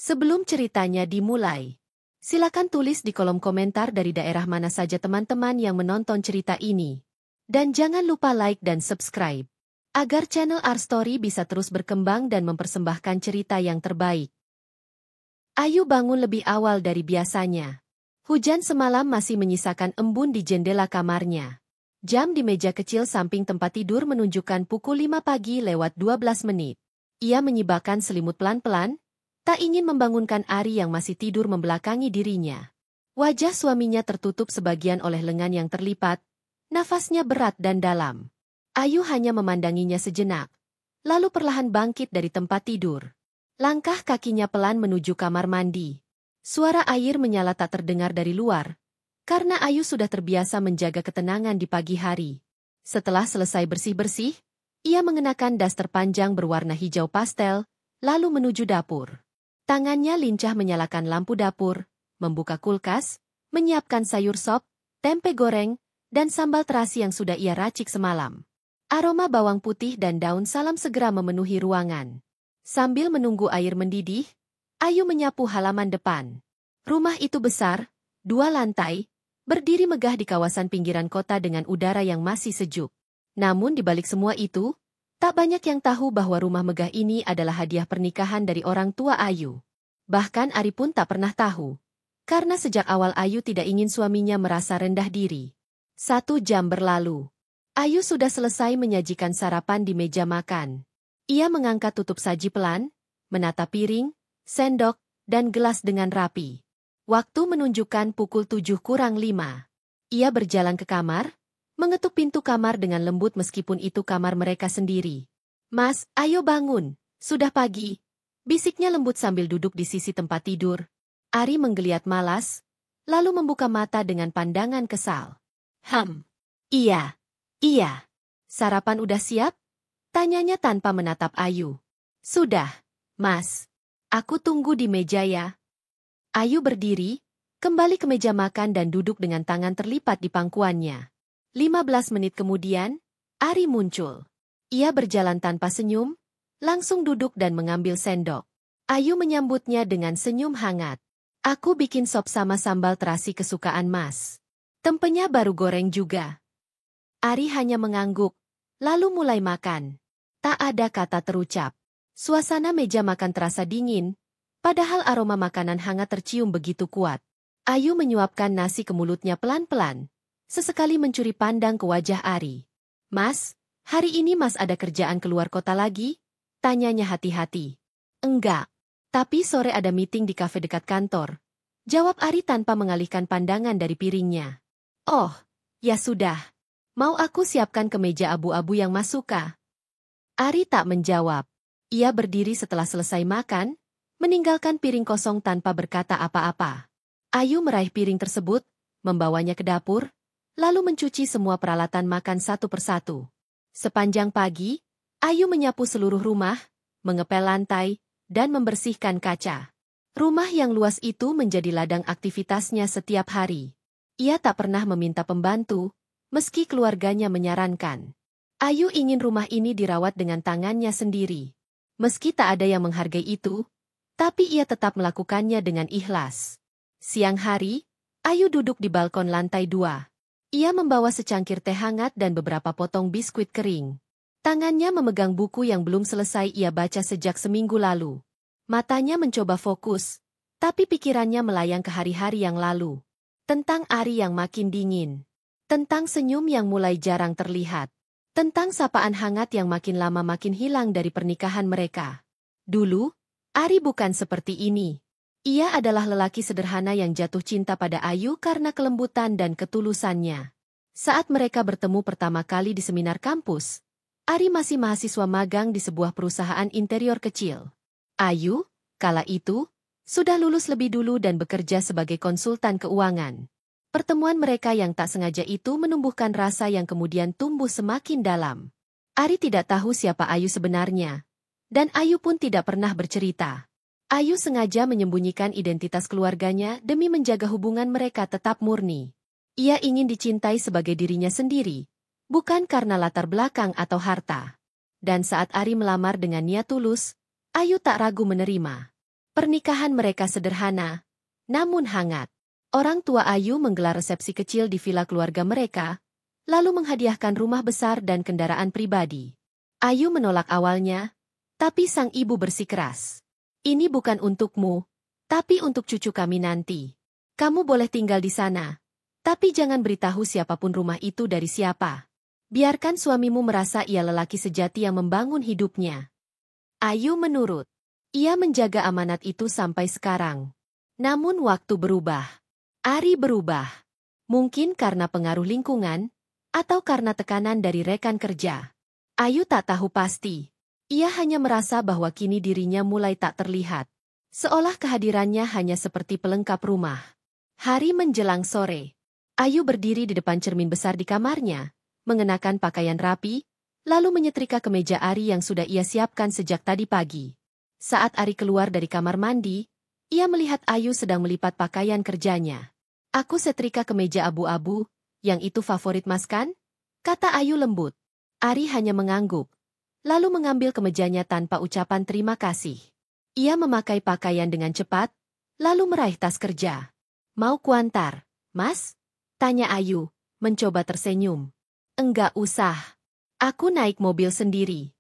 Sebelum ceritanya dimulai, silakan tulis di kolom komentar dari daerah mana saja teman-teman yang menonton cerita ini. Dan jangan lupa like dan subscribe, agar channel Our Story bisa terus berkembang dan mempersembahkan cerita yang terbaik. Ayu bangun lebih awal dari biasanya. Hujan semalam masih menyisakan embun di jendela kamarnya. Jam di meja kecil samping tempat tidur menunjukkan pukul 5 pagi lewat 12 menit. Ia menyibakkan selimut pelan-pelan, tak ingin membangunkan Ari yang masih tidur membelakangi dirinya. Wajah suaminya tertutup sebagian oleh lengan yang terlipat, nafasnya berat dan dalam. Ayu hanya memandanginya sejenak, lalu perlahan bangkit dari tempat tidur. Langkah kakinya pelan menuju kamar mandi. Suara air menyala tak terdengar dari luar, karena Ayu sudah terbiasa menjaga ketenangan di pagi hari. Setelah selesai bersih-bersih, ia mengenakan daster panjang berwarna hijau pastel, lalu menuju dapur. Tangannya lincah menyalakan lampu dapur, membuka kulkas, menyiapkan sayur sop, tempe goreng, dan sambal terasi yang sudah ia racik semalam. Aroma bawang putih dan daun salam segera memenuhi ruangan. Sambil menunggu air mendidih, Ayu menyapu halaman depan. Rumah itu besar, 2 lantai, berdiri megah di kawasan pinggiran kota dengan udara yang masih sejuk. Namun di balik semua itu, tak banyak yang tahu bahwa rumah megah ini adalah hadiah pernikahan dari orang tua Ayu. Bahkan Ari pun tak pernah tahu. Karena sejak awal Ayu tidak ingin suaminya merasa rendah diri. 1 jam berlalu. Ayu sudah selesai menyajikan sarapan di meja makan. Ia mengangkat tutup saji pelan, menata piring, sendok, dan gelas dengan rapi. Waktu menunjukkan pukul 7:05. Ia berjalan ke kamar, mengetuk pintu kamar dengan lembut meskipun itu kamar mereka sendiri. "Mas, ayo bangun, sudah pagi," bisiknya lembut sambil duduk di sisi tempat tidur. Ari menggeliat malas, lalu membuka mata dengan pandangan kesal. Iya. Sarapan udah siap?" Tanyanya tanpa menatap Ayu. "Sudah, Mas. Aku tunggu di meja ya." Ayu berdiri, kembali ke meja makan dan duduk dengan tangan terlipat di pangkuannya. 15 menit kemudian, Ari muncul. Ia berjalan tanpa senyum, langsung duduk dan mengambil sendok. Ayu menyambutnya dengan senyum hangat. "Aku bikin sop sama sambal terasi kesukaan Mas. Tempenya baru goreng juga." Ari hanya mengangguk, lalu mulai makan. Tak ada kata terucap. Suasana meja makan terasa dingin, padahal aroma makanan hangat tercium begitu kuat. Ayu menyuapkan nasi ke mulutnya pelan-pelan, sesekali mencuri pandang ke wajah Ari. "Mas, hari ini Mas ada kerjaan keluar kota lagi?" tanyanya hati-hati. "Enggak, tapi sore ada meeting di kafe dekat kantor," jawab Ari tanpa mengalihkan pandangan dari piringnya. "Oh, ya sudah. Mau aku siapkan kemeja abu-abu yang Mas suka?" Ari tak menjawab. Ia berdiri setelah selesai makan, meninggalkan piring kosong tanpa berkata apa-apa. Ayu meraih piring tersebut, membawanya ke dapur, lalu mencuci semua peralatan makan satu persatu. Sepanjang pagi, Ayu menyapu seluruh rumah, mengepel lantai, dan membersihkan kaca. Rumah yang luas itu menjadi ladang aktivitasnya setiap hari. Ia tak pernah meminta pembantu, meski keluarganya menyarankan. Ayu ingin rumah ini dirawat dengan tangannya sendiri. Meski tak ada yang menghargai itu, tapi ia tetap melakukannya dengan ikhlas. Siang hari, Ayu duduk di balkon lantai 2. Ia membawa secangkir teh hangat dan beberapa potong biskuit kering. Tangannya memegang buku yang belum selesai ia baca sejak seminggu lalu. Matanya mencoba fokus, tapi pikirannya melayang ke hari-hari yang lalu. Tentang Ari yang makin dingin. Tentang senyum yang mulai jarang terlihat. Tentang sapaan hangat yang makin lama makin hilang dari pernikahan mereka. Dulu, Ari bukan seperti ini. Ia adalah lelaki sederhana yang jatuh cinta pada Ayu karena kelembutan dan ketulusannya. Saat mereka bertemu pertama kali di seminar kampus, Ari masih mahasiswa magang di sebuah perusahaan interior kecil. Ayu, kala itu, sudah lulus lebih dulu dan bekerja sebagai konsultan keuangan. Pertemuan mereka yang tak sengaja itu menumbuhkan rasa yang kemudian tumbuh semakin dalam. Ari tidak tahu siapa Ayu sebenarnya, dan Ayu pun tidak pernah bercerita. Ayu sengaja menyembunyikan identitas keluarganya demi menjaga hubungan mereka tetap murni. Ia ingin dicintai sebagai dirinya sendiri, bukan karena latar belakang atau harta. Dan saat Ari melamar dengan niat tulus, Ayu tak ragu menerima. Pernikahan mereka sederhana, namun hangat. Orang tua Ayu menggelar resepsi kecil di villa keluarga mereka, lalu menghadiahkan rumah besar dan kendaraan pribadi. Ayu menolak awalnya, tapi sang ibu bersikeras. Ini bukan untukmu, tapi untuk cucu kami nanti. Kamu boleh tinggal di sana, tapi jangan beritahu siapapun rumah itu dari siapa. Biarkan suamimu merasa ia lelaki sejati yang membangun hidupnya. Ayu menurut. Ia menjaga amanat itu sampai sekarang. Namun waktu berubah. Ari berubah. Mungkin karena pengaruh lingkungan, atau karena tekanan dari rekan kerja. Ayu tak tahu pasti. Ia hanya merasa bahwa kini dirinya mulai tak terlihat. Seolah kehadirannya hanya seperti pelengkap rumah. Hari menjelang sore. Ayu berdiri di depan cermin besar di kamarnya, mengenakan pakaian rapi, lalu menyetrika kemeja Ari yang sudah ia siapkan sejak tadi pagi. Saat Ari keluar dari kamar mandi, ia melihat Ayu sedang melipat pakaian kerjanya. Aku setrika kemeja abu-abu, yang itu favorit Mas kan? Kata Ayu lembut. Ari hanya mengangguk, lalu mengambil kemejanya tanpa ucapan terima kasih. Ia memakai pakaian dengan cepat, lalu meraih tas kerja. Mau kuantar, Mas? Tanya Ayu, mencoba tersenyum. Enggak usah. Aku naik mobil sendiri.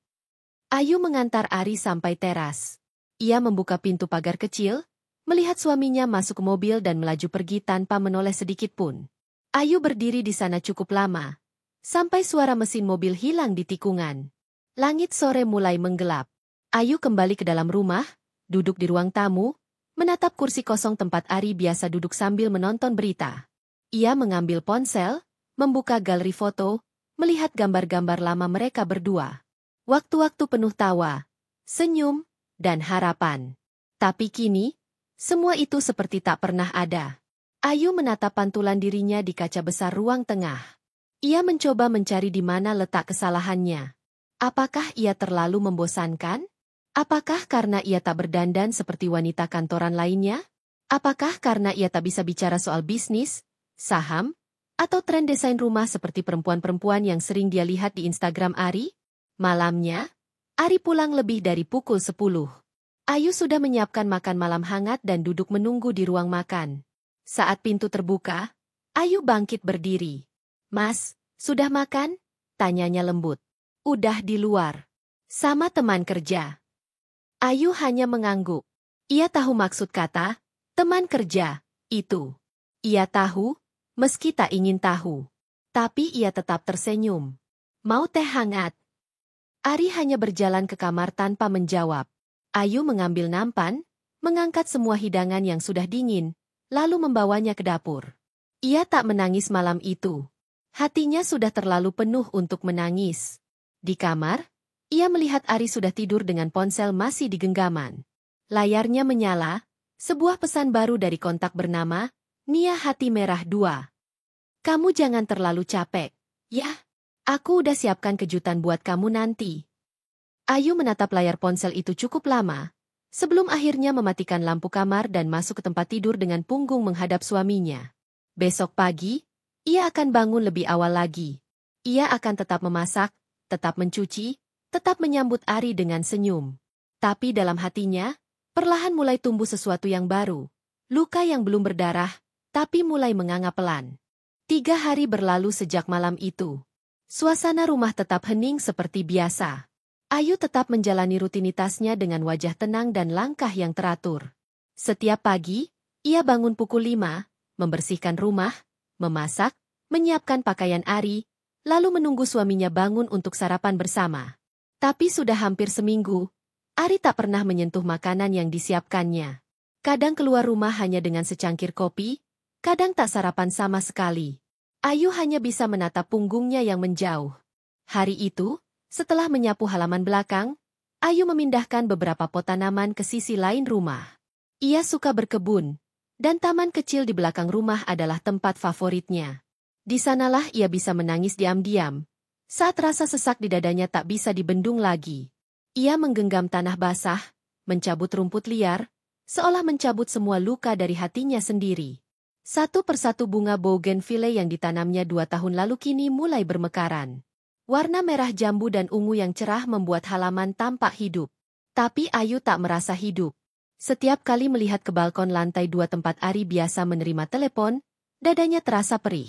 Ayu mengantar Ari sampai teras. Ia membuka pintu pagar kecil, melihat suaminya masuk ke mobil dan melaju pergi tanpa menoleh sedikit pun. Ayu berdiri di sana cukup lama, sampai suara mesin mobil hilang di tikungan. Langit sore mulai menggelap. Ayu kembali ke dalam rumah, duduk di ruang tamu, menatap kursi kosong tempat Ari biasa duduk sambil menonton berita. Ia mengambil ponsel, membuka galeri foto, melihat gambar-gambar lama mereka berdua. Waktu-waktu penuh tawa, senyum, dan harapan. Tapi kini, semua itu seperti tak pernah ada. Ayu menatap pantulan dirinya di kaca besar ruang tengah. Ia mencoba mencari di mana letak kesalahannya. Apakah ia terlalu membosankan? Apakah karena ia tak berdandan seperti wanita kantoran lainnya? Apakah karena ia tak bisa bicara soal bisnis, saham, atau tren desain rumah seperti perempuan-perempuan yang sering dia lihat di Instagram Ari? Malamnya, Ari pulang lebih dari pukul 10. Ayu sudah menyiapkan makan malam hangat dan duduk menunggu di ruang makan. Saat pintu terbuka, Ayu bangkit berdiri. Mas, sudah makan? Tanyanya lembut. Udah di luar. Sama teman kerja. Ayu hanya mengangguk. Ia tahu maksud kata, teman kerja, itu. Ia tahu, meski tak ingin tahu. Tapi ia tetap tersenyum. Mau teh hangat? Ari hanya berjalan ke kamar tanpa menjawab. Ayu mengambil nampan, mengangkat semua hidangan yang sudah dingin, lalu membawanya ke dapur. Ia tak menangis malam itu. Hatinya sudah terlalu penuh untuk menangis. Di kamar, ia melihat Ari sudah tidur dengan ponsel masih di genggaman. Layarnya menyala, sebuah pesan baru dari kontak bernama, Nia Hati Merah 2. Kamu jangan terlalu capek, ya? Aku udah siapkan kejutan buat kamu nanti. Ayu menatap layar ponsel itu cukup lama, sebelum akhirnya mematikan lampu kamar dan masuk ke tempat tidur dengan punggung menghadap suaminya. Besok pagi, ia akan bangun lebih awal lagi. Ia akan tetap memasak, tetap mencuci, tetap menyambut Ari dengan senyum. Tapi dalam hatinya, perlahan mulai tumbuh sesuatu yang baru. Luka yang belum berdarah, tapi mulai menganga pelan. 3 hari berlalu sejak malam itu. Suasana rumah tetap hening seperti biasa. Ayu tetap menjalani rutinitasnya dengan wajah tenang dan langkah yang teratur. Setiap pagi, ia bangun pukul 5, membersihkan rumah, memasak, menyiapkan pakaian Ari, lalu menunggu suaminya bangun untuk sarapan bersama. Tapi sudah hampir seminggu, Ari tak pernah menyentuh makanan yang disiapkannya. Kadang keluar rumah hanya dengan secangkir kopi, kadang tak sarapan sama sekali. Ayu hanya bisa menatap punggungnya yang menjauh. Hari itu, setelah menyapu halaman belakang, Ayu memindahkan beberapa pot tanaman ke sisi lain rumah. Ia suka berkebun, dan taman kecil di belakang rumah adalah tempat favoritnya. Di sanalah ia bisa menangis diam-diam, saat rasa sesak di dadanya tak bisa dibendung lagi. Ia menggenggam tanah basah, mencabut rumput liar, seolah mencabut semua luka dari hatinya sendiri. Satu persatu bunga bougainville yang ditanamnya 2 tahun lalu kini mulai bermekaran. Warna merah jambu dan ungu yang cerah membuat halaman tampak hidup. Tapi Ayu tak merasa hidup. Setiap kali melihat ke balkon lantai 2 tempat Ari biasa menerima telepon, dadanya terasa perih.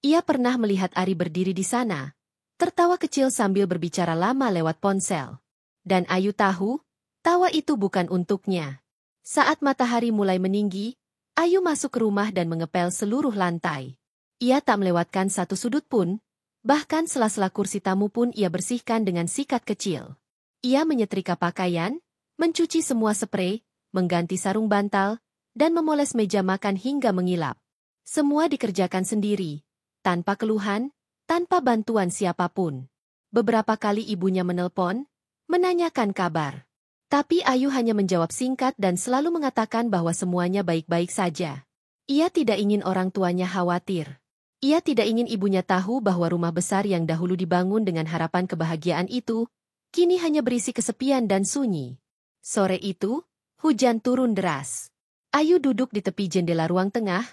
Ia pernah melihat Ari berdiri di sana, tertawa kecil sambil berbicara lama lewat ponsel. Dan Ayu tahu, tawa itu bukan untuknya. Saat matahari mulai meninggi, Ayu masuk ke rumah dan mengepel seluruh lantai. Ia tak melewatkan satu sudut pun, bahkan sela-sela kursi tamu pun ia bersihkan dengan sikat kecil. Ia menyetrika pakaian, mencuci semua spray, mengganti sarung bantal, dan memoles meja makan hingga mengilap. Semua dikerjakan sendiri, tanpa keluhan, tanpa bantuan siapapun. Beberapa kali ibunya menelpon, menanyakan kabar. Tapi Ayu hanya menjawab singkat dan selalu mengatakan bahwa semuanya baik-baik saja. Ia tidak ingin orang tuanya khawatir. Ia tidak ingin ibunya tahu bahwa rumah besar yang dahulu dibangun dengan harapan kebahagiaan itu, kini hanya berisi kesepian dan sunyi. Sore itu, hujan turun deras. Ayu duduk di tepi jendela ruang tengah,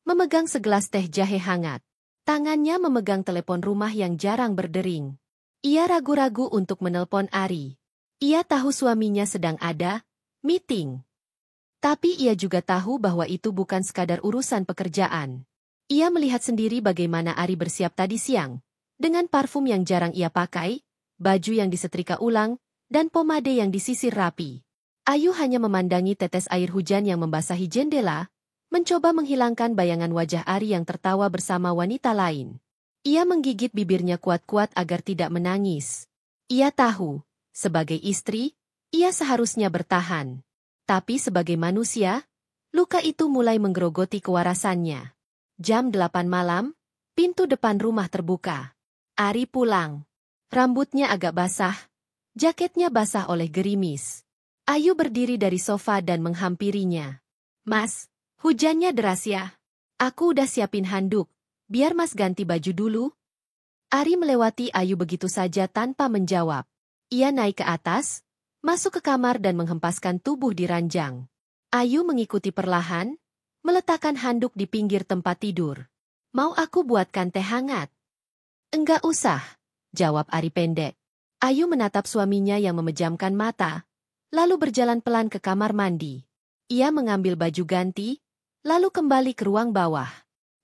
memegang segelas teh jahe hangat. Tangannya memegang telepon rumah yang jarang berdering. Ia ragu-ragu untuk menelpon Ari. Ia tahu suaminya sedang ada meeting. Tapi ia juga tahu bahwa itu bukan sekadar urusan pekerjaan. Ia melihat sendiri bagaimana Ari bersiap tadi siang, dengan parfum yang jarang ia pakai, baju yang disetrika ulang, dan pomade yang disisir rapi. Ayu hanya memandangi tetes air hujan yang membasahi jendela, mencoba menghilangkan bayangan wajah Ari yang tertawa bersama wanita lain. Ia menggigit bibirnya kuat-kuat agar tidak menangis. Ia tahu, sebagai istri, ia seharusnya bertahan. Tapi sebagai manusia, luka itu mulai menggerogoti kewarasannya. Jam 8 malam, pintu depan rumah terbuka. Ari pulang. Rambutnya agak basah, jaketnya basah oleh gerimis. Ayu berdiri dari sofa dan menghampirinya. "Mas, hujannya deras ya? Aku udah siapin handuk, biar Mas ganti baju dulu." Ari melewati Ayu begitu saja tanpa menjawab. Ia naik ke atas, masuk ke kamar dan menghempaskan tubuh di ranjang. Ayu mengikuti perlahan, meletakkan handuk di pinggir tempat tidur. "Mau aku buatkan teh hangat?" "Enggak usah," jawab Ari pendek. Ayu menatap suaminya yang memejamkan mata, lalu berjalan pelan ke kamar mandi. Ia mengambil baju ganti, lalu kembali ke ruang bawah.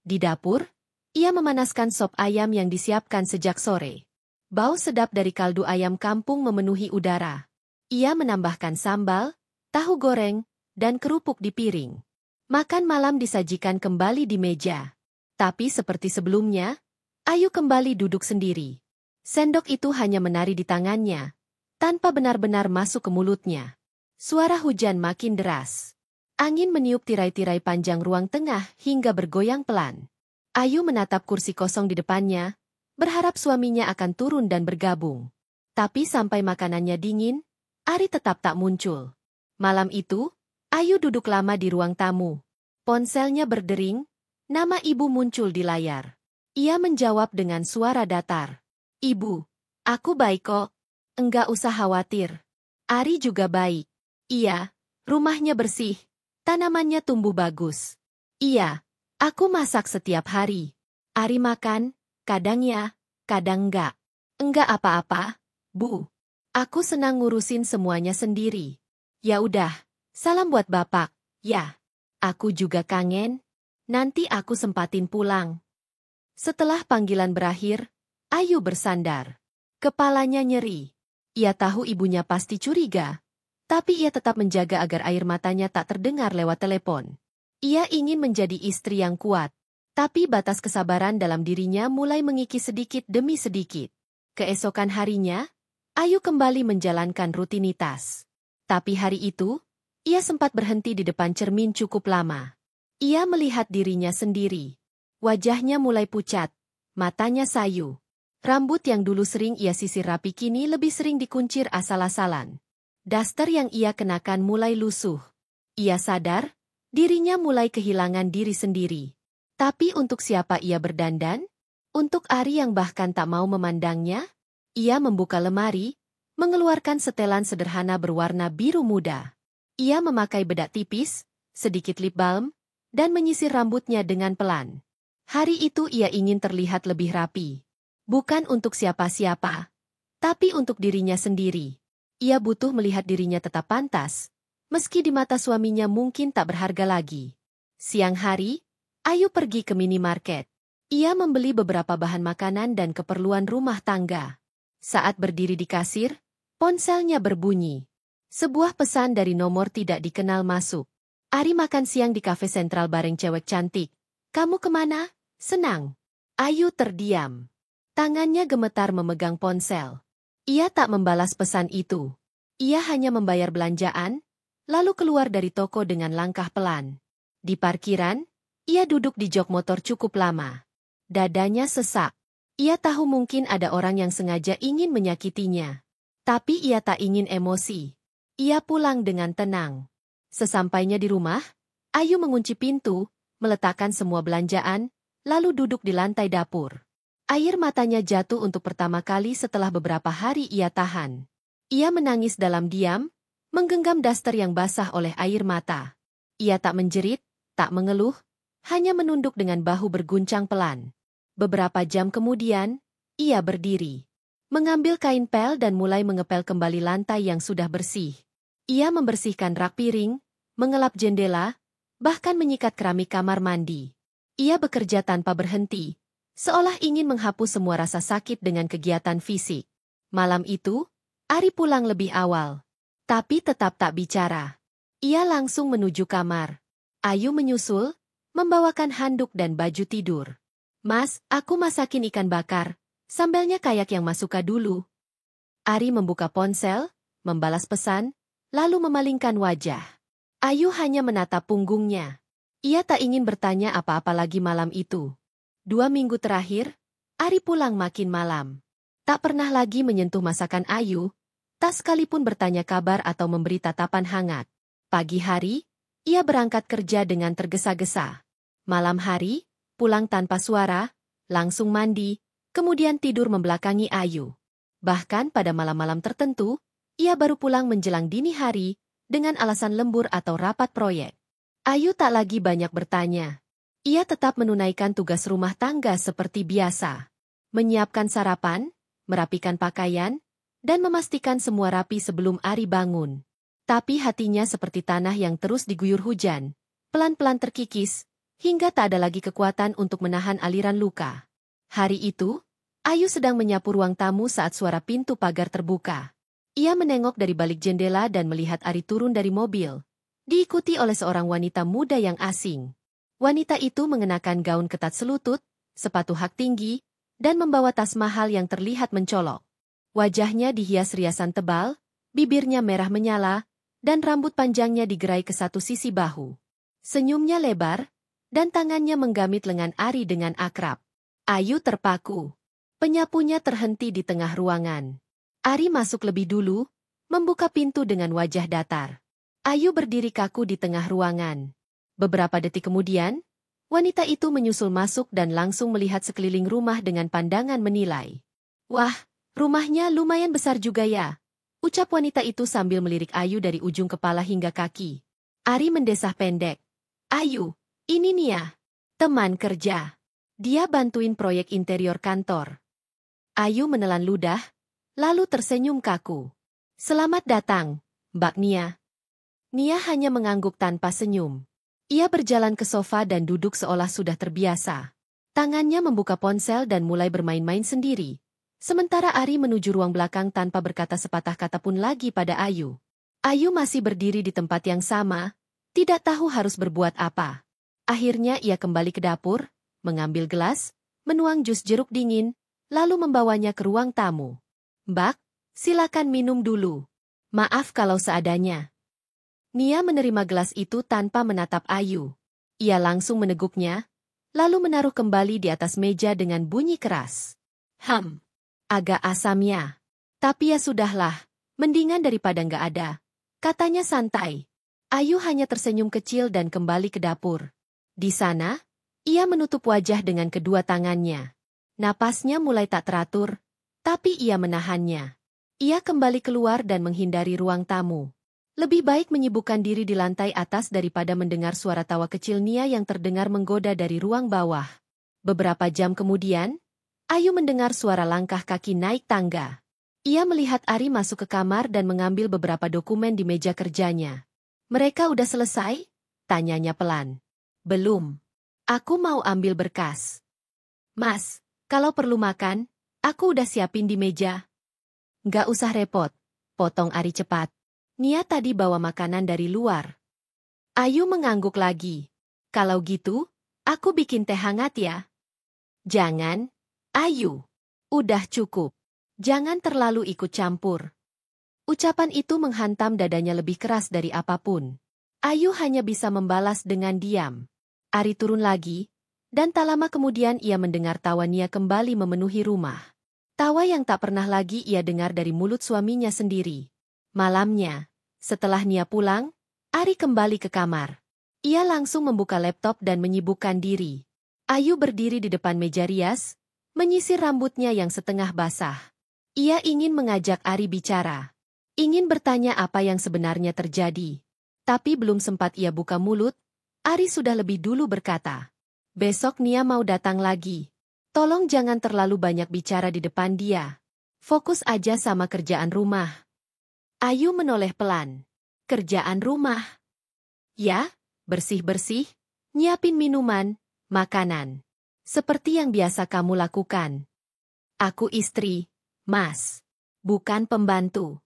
Di dapur, ia memanaskan sop ayam yang disiapkan sejak sore. Bau sedap dari kaldu ayam kampung memenuhi udara. Ia menambahkan sambal, tahu goreng, dan kerupuk di piring. Makan malam disajikan kembali di meja. Tapi seperti sebelumnya, Ayu kembali duduk sendiri. Sendok itu hanya menari di tangannya, tanpa benar-benar masuk ke mulutnya. Suara hujan makin deras. Angin meniup tirai-tirai panjang ruang tengah hingga bergoyang pelan. Ayu menatap kursi kosong di depannya, berharap suaminya akan turun dan bergabung. Tapi sampai makanannya dingin, Ari tetap tak muncul. Malam itu, Ayu duduk lama di ruang tamu. Ponselnya berdering, nama ibu muncul di layar. Ia menjawab dengan suara datar. "Ibu, aku baik kok. Enggak usah khawatir. Ari juga baik." "Iya, rumahnya bersih, tanamannya tumbuh bagus." "Iya, aku masak setiap hari." Ari makan, kadang ya, kadang enggak. "Enggak apa-apa, Bu. Aku senang ngurusin semuanya sendiri." "Ya udah, salam buat Bapak." "Ya, aku juga kangen. Nanti aku sempatin pulang." Setelah panggilan berakhir, Ayu bersandar. Kepalanya nyeri. Ia tahu ibunya pasti curiga, tapi ia tetap menjaga agar air matanya tak terdengar lewat telepon. Ia ingin menjadi istri yang kuat, tapi batas kesabaran dalam dirinya mulai mengikis sedikit demi sedikit. Keesokan harinya, Ayu kembali menjalankan rutinitas. Tapi hari itu, ia sempat berhenti di depan cermin cukup lama. Ia melihat dirinya sendiri. Wajahnya mulai pucat, matanya sayu. Rambut yang dulu sering ia sisir rapi kini lebih sering dikuncir asal-asalan. Daster yang ia kenakan mulai lusuh. Ia sadar, dirinya mulai kehilangan diri sendiri. Tapi untuk siapa ia berdandan? Untuk Ari yang bahkan tak mau memandangnya? Ia membuka lemari, mengeluarkan setelan sederhana berwarna biru muda. Ia memakai bedak tipis, sedikit lip balm, dan menyisir rambutnya dengan pelan. Hari itu ia ingin terlihat lebih rapi. Bukan untuk siapa-siapa, tapi untuk dirinya sendiri. Ia butuh melihat dirinya tetap pantas, Meski di mata suaminya mungkin tak berharga lagi. Siang hari, Ayu pergi ke minimarket. Ia membeli beberapa bahan makanan dan keperluan rumah tangga. Saat berdiri di kasir, ponselnya berbunyi. Sebuah pesan dari nomor tidak dikenal masuk. Ari makan siang di kafe sentral bareng cewek cantik. Kamu kemana? Senang. Ayu terdiam. Tangannya gemetar memegang ponsel. Ia tak membalas pesan itu. Ia hanya membayar belanjaan, lalu keluar dari toko dengan langkah pelan. Di parkiran, ia duduk di jok motor cukup lama. Dadanya sesak. Ia tahu mungkin ada orang yang sengaja ingin menyakitinya. Tapi ia tak ingin emosi. Ia pulang dengan tenang. Sesampainya di rumah, Ayu mengunci pintu, meletakkan semua belanjaan, lalu duduk di lantai dapur. Air matanya jatuh untuk pertama kali setelah beberapa hari ia tahan. Ia menangis dalam diam, menggenggam daster yang basah oleh air mata. Ia tak menjerit, tak mengeluh, hanya menunduk dengan bahu berguncang pelan. Beberapa jam kemudian, ia berdiri. Mengambil kain pel dan mulai mengepel kembali lantai yang sudah bersih. Ia membersihkan rak piring, mengelap jendela, bahkan menyikat keramik kamar mandi. Ia bekerja tanpa berhenti, seolah ingin menghapus semua rasa sakit dengan kegiatan fisik. Malam itu, Ari pulang lebih awal. Tapi tetap tak bicara. Ia langsung menuju kamar. Ayu menyusul, membawakan handuk dan baju tidur. Mas, aku masakin ikan bakar. Sambelnya kayak yang Mas suka dulu. Ari membuka ponsel, membalas pesan, lalu memalingkan wajah. Ayu hanya menatap punggungnya. Ia tak ingin bertanya apa-apa lagi malam itu. 2 minggu terakhir, Ari pulang makin malam. Tak pernah lagi menyentuh masakan Ayu, tak sekalipun bertanya kabar atau memberi tatapan hangat. Pagi hari, ia berangkat kerja dengan tergesa-gesa. Malam hari, pulang tanpa suara, langsung mandi, kemudian tidur membelakangi Ayu. Bahkan pada malam-malam tertentu, ia baru pulang menjelang dini hari, dengan alasan lembur atau rapat proyek. Ayu tak lagi banyak bertanya. Ia tetap menunaikan tugas rumah tangga seperti biasa. Menyiapkan sarapan, merapikan pakaian, dan memastikan semua rapi sebelum Ari bangun. Tapi hatinya seperti tanah yang terus diguyur hujan, pelan-pelan terkikis, hingga tak ada lagi kekuatan untuk menahan aliran luka. Hari itu, Ayu sedang menyapu ruang tamu saat suara pintu pagar terbuka. Ia menengok dari balik jendela dan melihat Ari turun dari mobil, diikuti oleh seorang wanita muda yang asing. Wanita itu mengenakan gaun ketat selutut, sepatu hak tinggi, dan membawa tas mahal yang terlihat mencolok. Wajahnya dihias riasan tebal, bibirnya merah menyala, dan rambut panjangnya digerai ke satu sisi bahu. Senyumnya lebar, dan tangannya menggamit lengan Ari dengan akrab. Ayu terpaku. Penyapunya terhenti di tengah ruangan. Ari masuk lebih dulu, membuka pintu dengan wajah datar. Ayu berdiri kaku di tengah ruangan. Beberapa detik kemudian, wanita itu menyusul masuk dan langsung melihat sekeliling rumah dengan pandangan menilai. Wah, rumahnya lumayan besar juga ya, ucap wanita itu sambil melirik Ayu dari ujung kepala hingga kaki. Ari mendesah pendek. Ayu, ini Nia, teman kerja. Dia bantuin proyek interior kantor. Ayu menelan ludah, lalu tersenyum kaku. Selamat datang, Mbak Nia. Nia hanya mengangguk tanpa senyum. Ia berjalan ke sofa dan duduk seolah sudah terbiasa. Tangannya membuka ponsel dan mulai bermain-main sendiri. Sementara Ari menuju ruang belakang tanpa berkata sepatah kata pun lagi pada Ayu. Ayu masih berdiri di tempat yang sama, tidak tahu harus berbuat apa. Akhirnya ia kembali ke dapur, mengambil gelas, menuang jus jeruk dingin, lalu membawanya ke ruang tamu. Mbak, silakan minum dulu. Maaf kalau seadanya. Nia menerima gelas itu tanpa menatap Ayu. Ia langsung meneguknya, lalu menaruh kembali di atas meja dengan bunyi keras. Agak asam ya. Tapi ya sudahlah, mendingan daripada nggak ada, katanya santai. Ayu hanya tersenyum kecil dan kembali ke dapur. Di sana, ia menutup wajah dengan kedua tangannya. Napasnya mulai tak teratur, tapi ia menahannya. Ia kembali keluar dan menghindari ruang tamu. Lebih baik menyibukkan diri di lantai atas daripada mendengar suara tawa kecil Nia yang terdengar menggoda dari ruang bawah. Beberapa jam kemudian, Ayu mendengar suara langkah kaki naik tangga. Ia melihat Ari masuk ke kamar dan mengambil beberapa dokumen di meja kerjanya. Mereka udah selesai? Tanyanya pelan. Belum. Aku mau ambil berkas. Mas, kalau perlu makan, aku udah siapin di meja. Nggak usah repot, potong Ari cepat. Nia tadi bawa makanan dari luar. Ayu mengangguk lagi. Kalau gitu, aku bikin teh hangat ya. Jangan, Ayu. Udah cukup. Jangan terlalu ikut campur. Ucapan itu menghantam dadanya lebih keras dari apapun. Ayu hanya bisa membalas dengan diam. Ari turun lagi, dan tak lama kemudian ia mendengar tawa Nia kembali memenuhi rumah. Tawa yang tak pernah lagi ia dengar dari mulut suaminya sendiri. Malamnya, setelah Nia pulang, Ari kembali ke kamar. Ia langsung membuka laptop dan menyibukkan diri. Ayu berdiri di depan meja rias, menyisir rambutnya yang setengah basah. Ia ingin mengajak Ari bicara. Ingin bertanya apa yang sebenarnya terjadi. Tapi belum sempat ia buka mulut, Ari sudah lebih dulu berkata, "Besok Nia mau datang lagi. Tolong jangan terlalu banyak bicara di depan dia. Fokus aja sama kerjaan rumah." Ayu menoleh pelan. Kerjaan rumah? Ya, bersih-bersih, nyiapin minuman, makanan. Seperti yang biasa kamu lakukan. Aku istri, Mas. Bukan pembantu.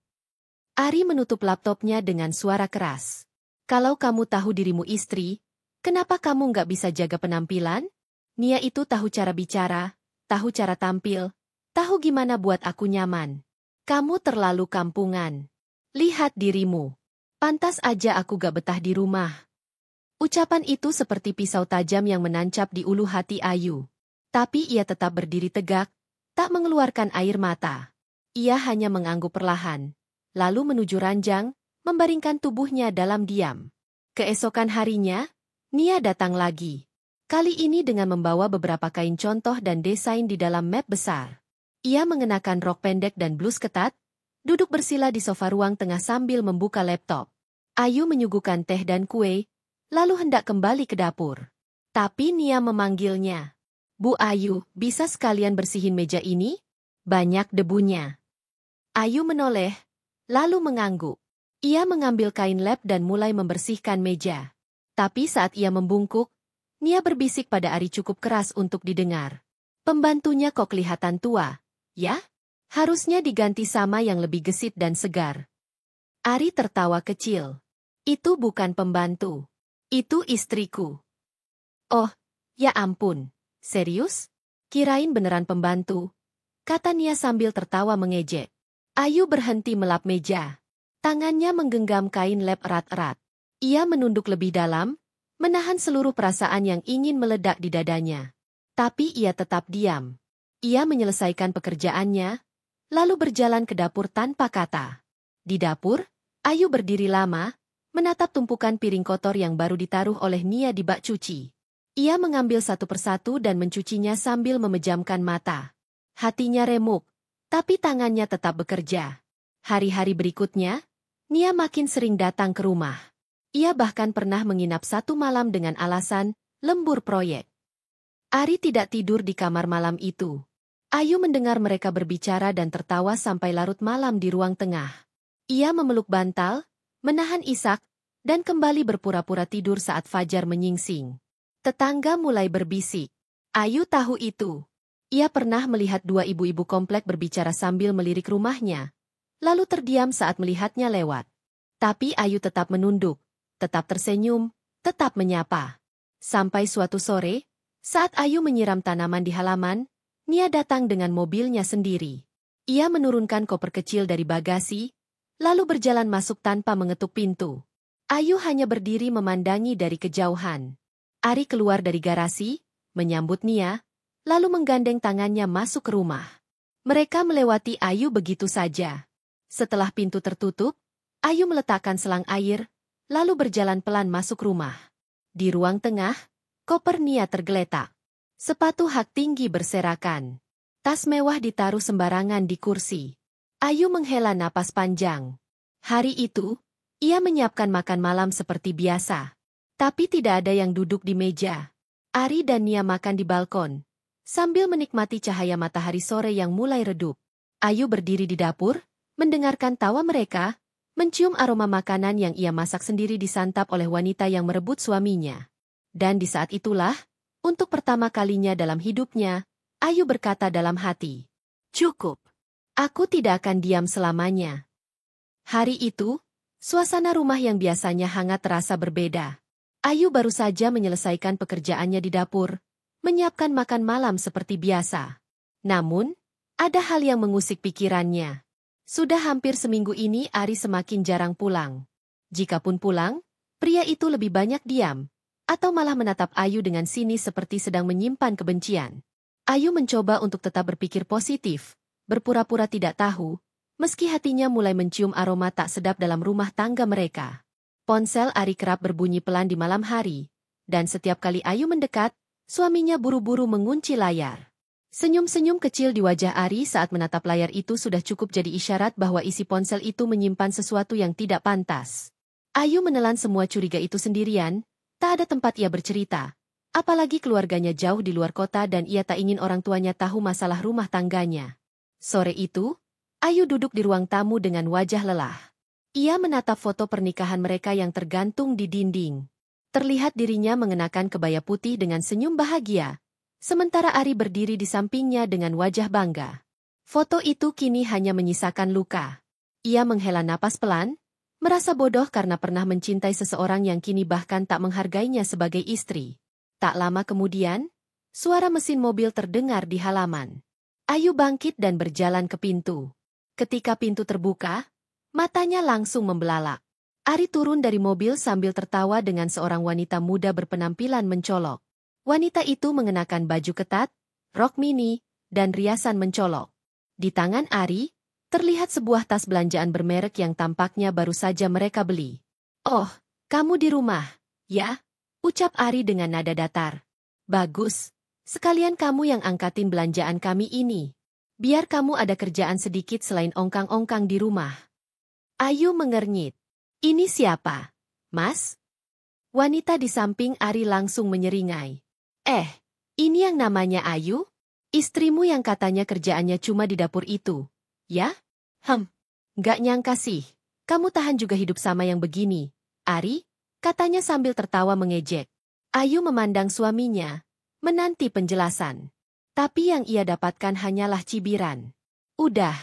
Ari menutup laptopnya dengan suara keras. Kalau kamu tahu dirimu istri, kenapa kamu nggak bisa jaga penampilan? Nia itu tahu cara bicara, tahu cara tampil, tahu gimana buat aku nyaman. Kamu terlalu kampungan. Lihat dirimu. Pantas aja aku gak betah di rumah. Ucapan itu seperti pisau tajam yang menancap di ulu hati Ayu. Tapi ia tetap berdiri tegak, tak mengeluarkan air mata. Ia hanya mengangguk perlahan, lalu menuju ranjang, membaringkan tubuhnya dalam diam. Keesokan harinya, Nia datang lagi. Kali ini dengan membawa beberapa kain contoh dan desain di dalam map besar. Ia mengenakan rok pendek dan blus ketat, duduk bersila di sofa ruang tengah sambil membuka laptop. Ayu menyuguhkan teh dan kue, lalu hendak kembali ke dapur. Tapi Nia memanggilnya. Bu Ayu, bisa sekalian bersihin meja ini? Banyak debunya. Ayu menoleh, lalu mengangguk. Ia mengambil kain lap dan mulai membersihkan meja. Tapi saat ia membungkuk, Nia berbisik pada Ari cukup keras untuk didengar. Pembantunya kok kelihatan tua, ya? Harusnya diganti sama yang lebih gesit dan segar. Ari tertawa kecil. Itu bukan pembantu. Itu istriku. Oh, ya ampun. Serius? Kirain beneran pembantu. Kata Nia sambil tertawa mengejek. Ayu berhenti melap meja. Tangannya menggenggam kain lap erat-erat. Ia menunduk lebih dalam, menahan seluruh perasaan yang ingin meledak di dadanya. Tapi ia tetap diam. Ia menyelesaikan pekerjaannya, lalu berjalan ke dapur tanpa kata. Di dapur, Ayu berdiri lama, menatap tumpukan piring kotor yang baru ditaruh oleh Nia di bak cuci. Ia mengambil satu persatu dan mencucinya sambil memejamkan mata. Hatinya remuk, tapi tangannya tetap bekerja. Hari-hari berikutnya, Nia makin sering datang ke rumah. Ia bahkan pernah menginap satu malam dengan alasan lembur proyek. Ari tidak tidur di kamar malam itu. Ayu mendengar mereka berbicara dan tertawa sampai larut malam di ruang tengah. Ia memeluk bantal, menahan isak, dan kembali berpura-pura tidur saat fajar menyingsing. Tetangga mulai berbisik. Ayu tahu itu. Ia pernah melihat dua ibu-ibu komplek berbicara sambil melirik rumahnya, lalu terdiam saat melihatnya lewat. Tapi Ayu tetap menunduk, tetap tersenyum, tetap menyapa. Sampai suatu sore, saat Ayu menyiram tanaman di halaman, Nia datang dengan mobilnya sendiri. Ia menurunkan koper kecil dari bagasi, lalu berjalan masuk tanpa mengetuk pintu. Ayu hanya berdiri memandangi dari kejauhan. Ari keluar dari garasi, menyambut Nia, lalu menggandeng tangannya masuk ke rumah. Mereka melewati Ayu begitu saja. Setelah pintu tertutup, Ayu meletakkan selang air, lalu berjalan pelan masuk rumah. Di ruang tengah, koper Nia tergeletak. Sepatu hak tinggi berserakan. Tas mewah ditaruh sembarangan di kursi. Ayu menghela napas panjang. Hari itu, ia menyiapkan makan malam seperti biasa. Tapi tidak ada yang duduk di meja. Ari dan Nia makan di balkon, sambil menikmati cahaya matahari sore yang mulai redup. Ayu berdiri di dapur, mendengarkan tawa mereka, mencium aroma makanan yang ia masak sendiri disantap oleh wanita yang merebut suaminya. Dan di saat itulah, untuk pertama kalinya dalam hidupnya, Ayu berkata dalam hati, "Cukup. Aku tidak akan diam selamanya." Hari itu, suasana rumah yang biasanya hangat terasa berbeda. Ayu baru saja menyelesaikan pekerjaannya di dapur, menyiapkan makan malam seperti biasa. Namun, ada hal yang mengusik pikirannya. Sudah hampir seminggu ini Ari semakin jarang pulang. Jikapun pulang, pria itu lebih banyak diam, atau malah menatap Ayu dengan sinis seperti sedang menyimpan kebencian. Ayu mencoba untuk tetap berpikir positif, berpura-pura tidak tahu, meski hatinya mulai mencium aroma tak sedap dalam rumah tangga mereka. Ponsel Ari kerap berbunyi pelan di malam hari, dan setiap kali Ayu mendekat, suaminya buru-buru mengunci layar. Senyum-senyum kecil di wajah Ari saat menatap layar itu sudah cukup jadi isyarat bahwa isi ponsel itu menyimpan sesuatu yang tidak pantas. Ayu menelan semua curiga itu sendirian, tak ada tempat ia bercerita. Apalagi keluarganya jauh di luar kota dan ia tak ingin orang tuanya tahu masalah rumah tangganya. Sore itu, Ayu duduk di ruang tamu dengan wajah lelah. Ia menatap foto pernikahan mereka yang tergantung di dinding. Terlihat dirinya mengenakan kebaya putih dengan senyum bahagia. Sementara Ari berdiri di sampingnya dengan wajah bangga. Foto itu kini hanya menyisakan luka. Ia menghela napas pelan, merasa bodoh karena pernah mencintai seseorang yang kini bahkan tak menghargainya sebagai istri. Tak lama kemudian, suara mesin mobil terdengar di halaman. Ayu bangkit dan berjalan ke pintu. Ketika pintu terbuka, matanya langsung membelalak. Ari turun dari mobil sambil tertawa dengan seorang wanita muda berpenampilan mencolok. Wanita itu mengenakan baju ketat, rok mini, dan riasan mencolok. Di tangan Ari, terlihat sebuah tas belanjaan bermerek yang tampaknya baru saja mereka beli. "Oh, kamu di rumah, ya?" ucap Ari dengan nada datar. "Bagus. Sekalian kamu yang angkatin belanjaan kami ini. Biar kamu ada kerjaan sedikit selain ongkang-ongkang di rumah." Ayu mengernyit. "Ini siapa, Mas?" Wanita di samping Ari langsung menyeringai. Ini yang namanya Ayu? Istrimu yang katanya kerjaannya cuma di dapur itu, ya?" Nggak nyangka sih. Kamu tahan juga hidup sama yang begini, Ari?" katanya sambil tertawa mengejek. Ayu memandang suaminya, menanti penjelasan. Tapi yang ia dapatkan hanyalah cibiran. "Udah,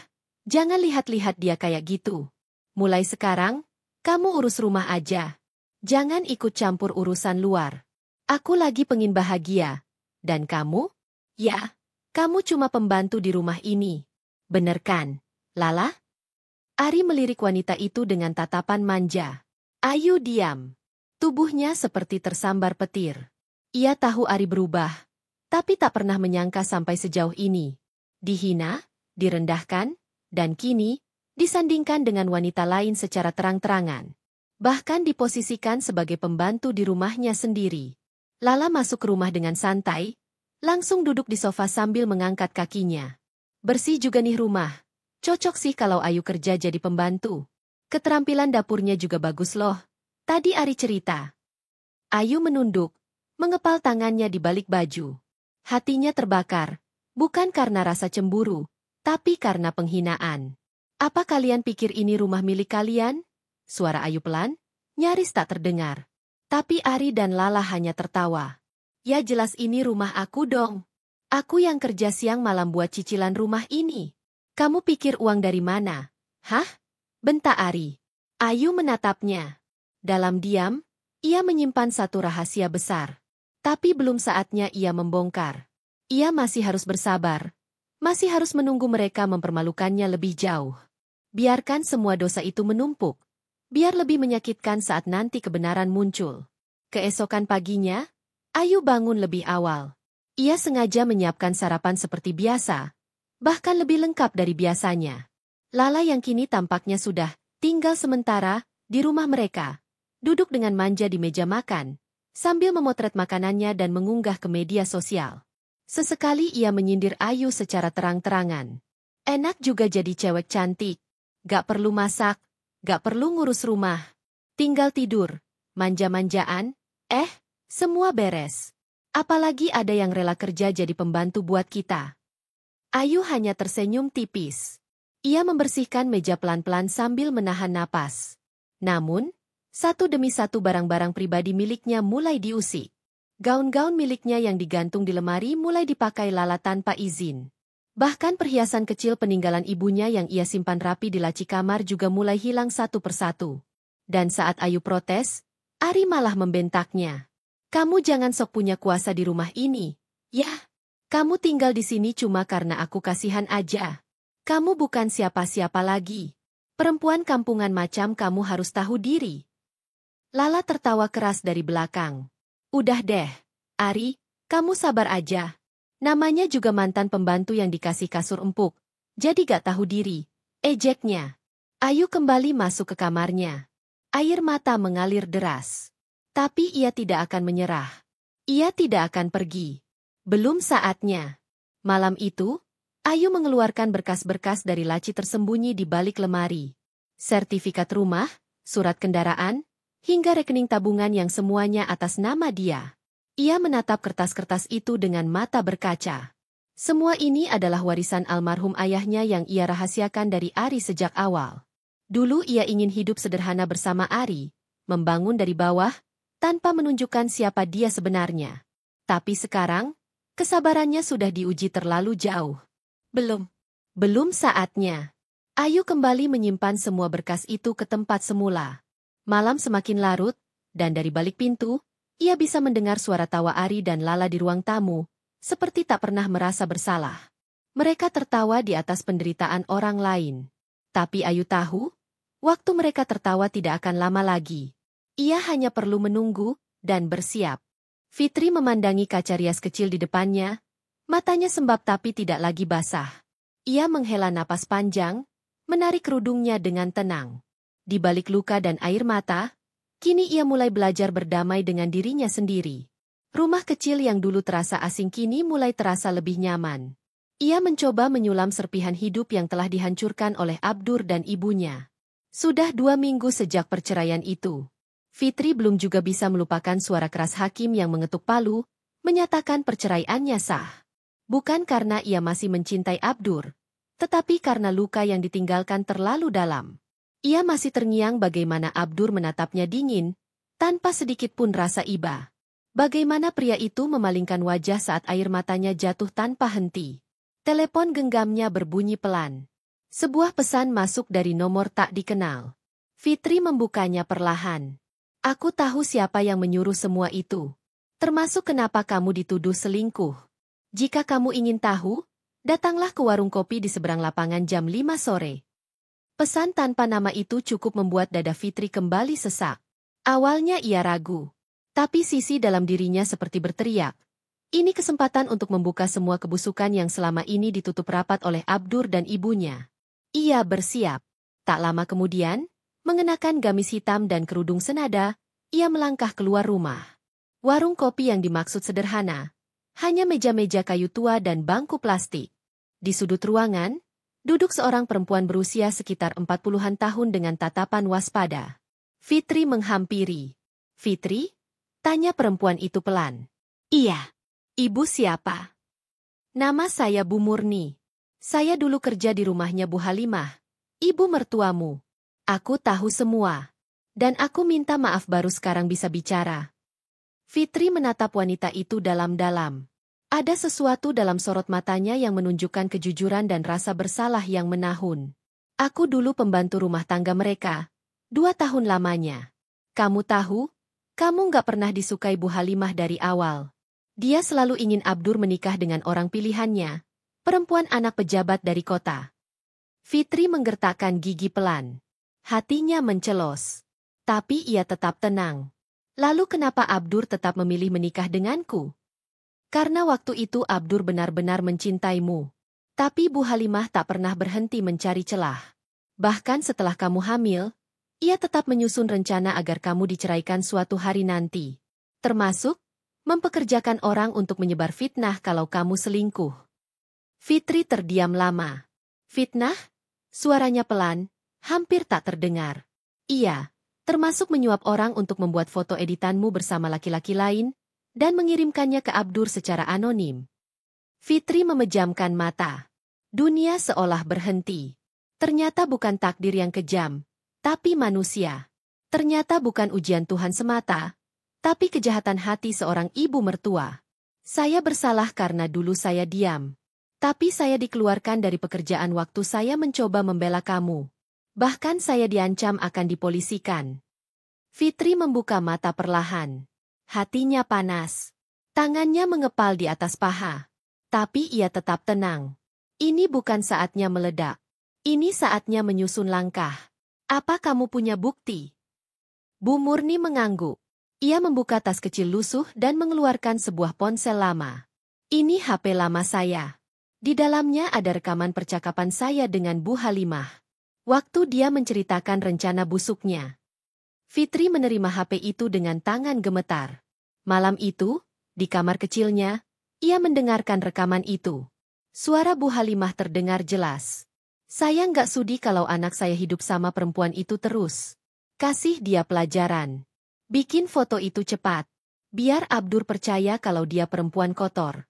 jangan lihat-lihat dia kayak gitu. Mulai sekarang, kamu urus rumah aja. Jangan ikut campur urusan luar. Aku lagi pengin bahagia. Dan kamu? Ya, kamu cuma pembantu di rumah ini. Bener kan, Lala?" Ari melirik wanita itu dengan tatapan manja. Ayu diam. Tubuhnya seperti tersambar petir. Ia tahu Ari berubah, tapi tak pernah menyangka sampai sejauh ini. Dihina, direndahkan, dan kini, disandingkan dengan wanita lain secara terang-terangan. Bahkan diposisikan sebagai pembantu di rumahnya sendiri. Lala masuk ke rumah dengan santai, langsung duduk di sofa sambil mengangkat kakinya. "Bersih juga nih rumah. Cocok sih kalau Ayu kerja jadi pembantu. Keterampilan dapurnya juga bagus loh." Tadi Ari cerita. Ayu menunduk, mengepal tangannya di balik baju. Hatinya terbakar, bukan karena rasa cemburu, tapi karena penghinaan. "Apa kalian pikir ini rumah milik kalian?" Suara Ayu pelan, nyaris tak terdengar. Tapi Ari dan Lala hanya tertawa. "Ya jelas ini rumah aku dong. Aku yang kerja siang malam buat cicilan rumah ini. Kamu pikir uang dari mana?" "Hah?" bentak Ari. Ayu menatapnya. Dalam diam, ia menyimpan satu rahasia besar. Tapi belum saatnya ia membongkar. Ia masih harus bersabar. Masih harus menunggu mereka mempermalukannya lebih jauh. Biarkan semua dosa itu menumpuk. Biar lebih menyakitkan saat nanti kebenaran muncul. Keesokan paginya, Ayu bangun lebih awal. Ia sengaja menyiapkan sarapan seperti biasa, bahkan lebih lengkap dari biasanya. Lala yang kini tampaknya sudah tinggal sementara di rumah mereka, duduk dengan manja di meja makan, sambil memotret makanannya dan mengunggah ke media sosial. Sesekali ia menyindir Ayu secara terang-terangan. "Enak juga jadi cewek cantik. Gak perlu masak, gak perlu ngurus rumah. Tinggal tidur, manja-manjaan, semua beres. Apalagi ada yang rela kerja jadi pembantu buat kita." Ayu hanya tersenyum tipis. Ia membersihkan meja pelan-pelan sambil menahan napas. Namun, satu demi satu barang-barang pribadi miliknya mulai diusik. Gaun-gaun miliknya yang digantung di lemari mulai dipakai Lala tanpa izin. Bahkan perhiasan kecil peninggalan ibunya yang ia simpan rapi di laci kamar juga mulai hilang satu persatu. Dan saat Ayu protes, Ari malah membentaknya. Kamu jangan sok punya kuasa di rumah ini. Yah, kamu tinggal di sini cuma karena aku kasihan aja. Kamu bukan siapa-siapa lagi. Perempuan kampungan macam kamu harus tahu diri. Lala tertawa keras dari belakang. Udah deh, Ari, kamu sabar aja. Namanya juga mantan pembantu yang dikasih kasur empuk. Jadi gak tahu diri. Ejeknya. Ayu kembali masuk ke kamarnya. Air mata mengalir deras. Tapi ia tidak akan menyerah. Ia tidak akan pergi. Belum saatnya. Malam itu, Ayu mengeluarkan berkas-berkas dari laci tersembunyi di balik lemari. Sertifikat rumah, surat kendaraan, hingga rekening tabungan yang semuanya atas nama dia. Ia menatap kertas-kertas itu dengan mata berkaca. Semua ini adalah warisan almarhum ayahnya yang ia rahasiakan dari Ari sejak awal. Dulu ia ingin hidup sederhana bersama Ari, membangun dari bawah, tanpa menunjukkan siapa dia sebenarnya. Tapi sekarang, kesabarannya sudah diuji terlalu jauh. Belum saatnya. Ayu kembali menyimpan semua berkas itu ke tempat semula. Malam semakin larut, dan dari balik pintu, ia bisa mendengar suara tawa Ari dan Lala di ruang tamu, seperti tak pernah merasa bersalah. Mereka tertawa di atas penderitaan orang lain. Tapi Ayu tahu, waktu mereka tertawa tidak akan lama lagi. Ia hanya perlu menunggu dan bersiap. Fitri memandangi kaca rias kecil di depannya, matanya sembab tapi tidak lagi basah. Ia menghela napas panjang, menarik kerudungnya dengan tenang. Di balik luka dan air mata, kini ia mulai belajar berdamai dengan dirinya sendiri. Rumah kecil yang dulu terasa asing kini mulai terasa lebih nyaman. Ia mencoba menyulam serpihan hidup yang telah dihancurkan oleh Abdur dan ibunya. Sudah 2 minggu sejak perceraian itu. Fitri belum juga bisa melupakan suara keras hakim yang mengetuk palu, menyatakan perceraiannya sah. Bukan karena ia masih mencintai Abdur, tetapi karena luka yang ditinggalkan terlalu dalam. Ia masih terngiang bagaimana Abdur menatapnya dingin, tanpa sedikit pun rasa iba. Bagaimana pria itu memalingkan wajah saat air matanya jatuh tanpa henti. Telepon genggamnya berbunyi pelan. Sebuah pesan masuk dari nomor tak dikenal. Fitri membukanya perlahan. Aku tahu siapa yang menyuruh semua itu. Termasuk kenapa kamu dituduh selingkuh. Jika kamu ingin tahu, datanglah ke warung kopi di seberang lapangan jam 5 sore. Pesan tanpa nama itu cukup membuat dada Fitri kembali sesak. Awalnya ia ragu. Tapi sisi dalam dirinya seperti berteriak. Ini kesempatan untuk membuka semua kebusukan yang selama ini ditutup rapat oleh Abdur dan ibunya. Ia bersiap. Tak lama kemudian, mengenakan gamis hitam dan kerudung senada, ia melangkah keluar rumah. Warung kopi yang dimaksud sederhana. Hanya meja-meja kayu tua dan bangku plastik. Di sudut ruangan, duduk seorang perempuan berusia sekitar 40-an tahun dengan tatapan waspada. Fitri menghampiri. Fitri? Tanya perempuan itu pelan. Iya. Ibu siapa? Nama saya Bu Murni. Saya dulu kerja di rumahnya Bu Halimah, ibu mertuamu. Aku tahu semua. Dan aku minta maaf baru sekarang bisa bicara. Fitri menatap wanita itu dalam-dalam. Ada sesuatu dalam sorot matanya yang menunjukkan kejujuran dan rasa bersalah yang menahun. Aku dulu pembantu rumah tangga mereka. 2 tahun lamanya. Kamu tahu, kamu nggak pernah disukai Bu Halimah dari awal. Dia selalu ingin Abdur menikah dengan orang pilihannya, perempuan anak pejabat dari kota. Fitri menggertakkan gigi pelan. Hatinya mencelos. Tapi ia tetap tenang. Lalu kenapa Abdur tetap memilih menikah denganku? Karena waktu itu Abdur benar-benar mencintaimu. Tapi Bu Halimah tak pernah berhenti mencari celah. Bahkan setelah kamu hamil, ia tetap menyusun rencana agar kamu diceraikan suatu hari nanti. Termasuk, mempekerjakan orang untuk menyebar fitnah kalau kamu selingkuh. Fitri terdiam lama. Fitnah? Suaranya pelan, hampir tak terdengar. Iya, termasuk menyuap orang untuk membuat foto editanmu bersama laki-laki lain, dan mengirimkannya ke Abdur secara anonim. Fitri memejamkan mata. Dunia seolah berhenti. Ternyata bukan takdir yang kejam, tapi manusia. Ternyata bukan ujian Tuhan semata, tapi kejahatan hati seorang ibu mertua. Saya bersalah karena dulu saya diam. Tapi saya dikeluarkan dari pekerjaan waktu saya mencoba membela kamu. Bahkan saya diancam akan dipolisikan. Fitri membuka mata perlahan. Hatinya panas. Tangannya mengepal di atas paha. Tapi ia tetap tenang. Ini bukan saatnya meledak. Ini saatnya menyusun langkah. Apa kamu punya bukti? Bu Murni mengangguk. Ia membuka tas kecil lusuh dan mengeluarkan sebuah ponsel lama. Ini HP lama saya. Di dalamnya ada rekaman percakapan saya dengan Bu Halimah. Waktu dia menceritakan rencana busuknya. Fitri menerima HP itu dengan tangan gemetar. Malam itu, di kamar kecilnya, ia mendengarkan rekaman itu. Suara Bu Halimah terdengar jelas. Saya nggak sudi kalau anak saya hidup sama perempuan itu terus. Kasih dia pelajaran. Bikin foto itu cepat. Biar Abdur percaya kalau dia perempuan kotor.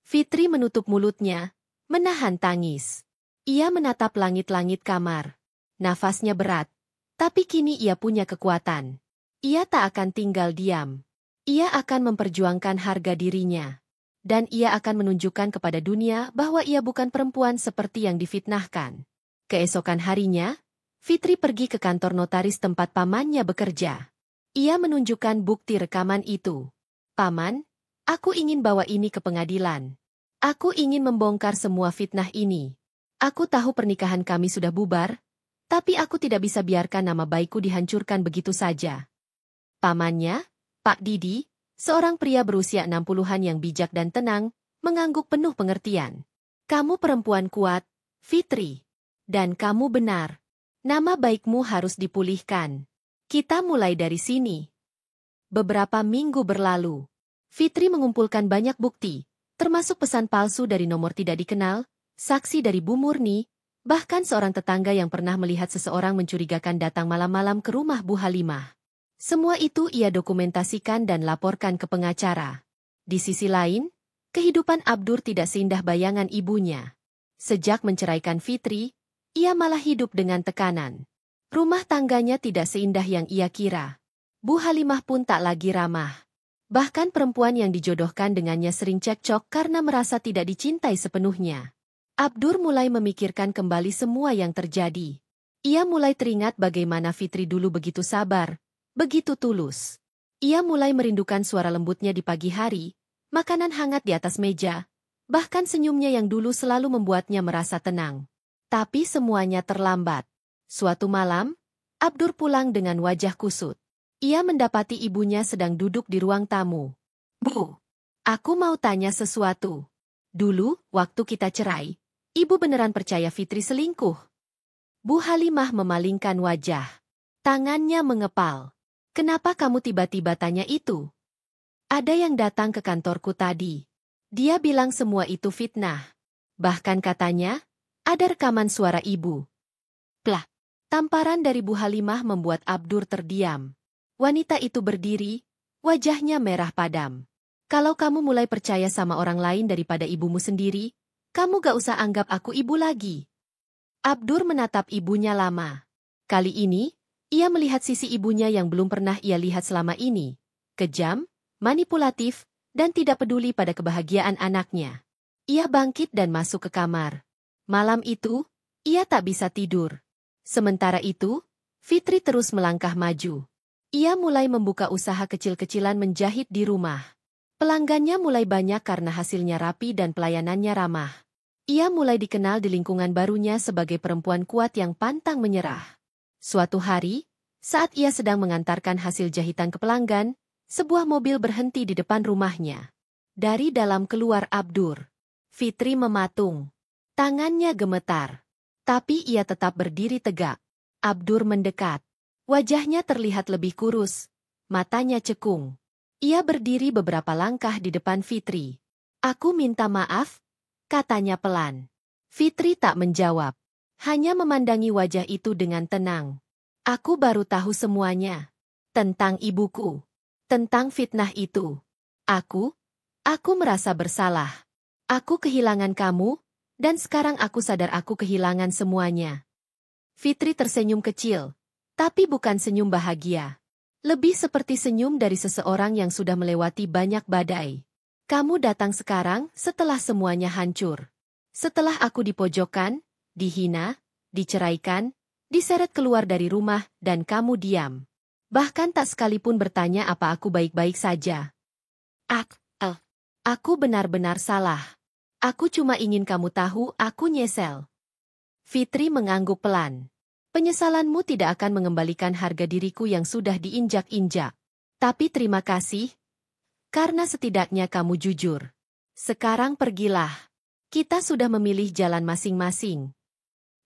Fitri menutup mulutnya, menahan tangis. Ia menatap langit-langit kamar. Nafasnya berat. Tapi kini ia punya kekuatan. Ia tak akan tinggal diam. Ia akan memperjuangkan harga dirinya. Dan ia akan menunjukkan kepada dunia bahwa ia bukan perempuan seperti yang difitnahkan. Keesokan harinya, Fitri pergi ke kantor notaris tempat pamannya bekerja. Ia menunjukkan bukti rekaman itu. Paman, aku ingin bawa ini ke pengadilan. Aku ingin membongkar semua fitnah ini. Aku tahu pernikahan kami sudah bubar, tapi aku tidak bisa biarkan nama baikku dihancurkan begitu saja. Pamannya, Pak Didi, seorang pria berusia 60-an yang bijak dan tenang, mengangguk penuh pengertian. Kamu perempuan kuat, Fitri. Dan kamu benar. Nama baikmu harus dipulihkan. Kita mulai dari sini. Beberapa minggu berlalu. Fitri mengumpulkan banyak bukti, termasuk pesan palsu dari nomor tidak dikenal, saksi dari Bu Murni, bahkan seorang tetangga yang pernah melihat seseorang mencurigakan datang malam-malam ke rumah Bu Halimah. Semua itu ia dokumentasikan dan laporkan ke pengacara. Di sisi lain, kehidupan Abdur tidak seindah bayangan ibunya. Sejak menceraikan Fitri, ia malah hidup dengan tekanan. Rumah tangganya tidak seindah yang ia kira. Bu Halimah pun tak lagi ramah. Bahkan perempuan yang dijodohkan dengannya sering cekcok karena merasa tidak dicintai sepenuhnya. Abdur mulai memikirkan kembali semua yang terjadi. Ia mulai teringat bagaimana Fitri dulu begitu sabar, begitu tulus. Ia mulai merindukan suara lembutnya di pagi hari, makanan hangat di atas meja, bahkan senyumnya yang dulu selalu membuatnya merasa tenang. Tapi semuanya terlambat. Suatu malam, Abdur pulang dengan wajah kusut. Ia mendapati ibunya sedang duduk di ruang tamu. Bu, aku mau tanya sesuatu. Dulu, waktu kita cerai, ibu beneran percaya Fitri selingkuh? Bu Halimah memalingkan wajah. Tangannya mengepal. Kenapa kamu tiba-tiba tanya itu? Ada yang datang ke kantorku tadi. Dia bilang semua itu fitnah. Bahkan katanya, ada rekaman suara ibu. Plah, tamparan dari Bu Halimah membuat Abdur terdiam. Wanita itu berdiri, wajahnya merah padam. Kalau kamu mulai percaya sama orang lain daripada ibumu sendiri, kamu gak usah anggap aku ibu lagi. Abdur menatap ibunya lama. Kali ini, ia melihat sisi ibunya yang belum pernah ia lihat selama ini. Kejam, manipulatif, dan tidak peduli pada kebahagiaan anaknya. Ia bangkit dan masuk ke kamar. Malam itu, ia tak bisa tidur. Sementara itu, Fitri terus melangkah maju. Ia mulai membuka usaha kecil-kecilan menjahit di rumah. Pelanggannya mulai banyak karena hasilnya rapi dan pelayanannya ramah. Ia mulai dikenal di lingkungan barunya sebagai perempuan kuat yang pantang menyerah. Suatu hari, saat ia sedang mengantarkan hasil jahitan ke pelanggan, sebuah mobil berhenti di depan rumahnya. Dari dalam keluar Abdur. Fitri mematung. Tangannya gemetar. Tapi ia tetap berdiri tegak. Abdur mendekat. Wajahnya terlihat lebih kurus. Matanya cekung. Ia berdiri beberapa langkah di depan Fitri. Aku minta maaf, katanya pelan. Fitri tak menjawab. Hanya memandangi wajah itu dengan tenang. Aku baru tahu semuanya. Tentang ibuku. Tentang fitnah itu. Aku merasa bersalah. Aku kehilangan kamu, dan sekarang aku sadar aku kehilangan semuanya. Fitri tersenyum kecil, tapi bukan senyum bahagia. Lebih seperti senyum dari seseorang yang sudah melewati banyak badai. Kamu datang sekarang setelah semuanya hancur. Setelah aku dipojokkan, dihina, diceraikan, diseret keluar dari rumah, dan kamu diam. Bahkan tak sekalipun bertanya apa aku baik-baik saja. Aku benar-benar salah. Aku cuma ingin kamu tahu aku nyesel. Fitri mengangguk pelan. Penyesalanmu tidak akan mengembalikan harga diriku yang sudah diinjak-injak. Tapi terima kasih, karena setidaknya kamu jujur. Sekarang pergilah. Kita sudah memilih jalan masing-masing.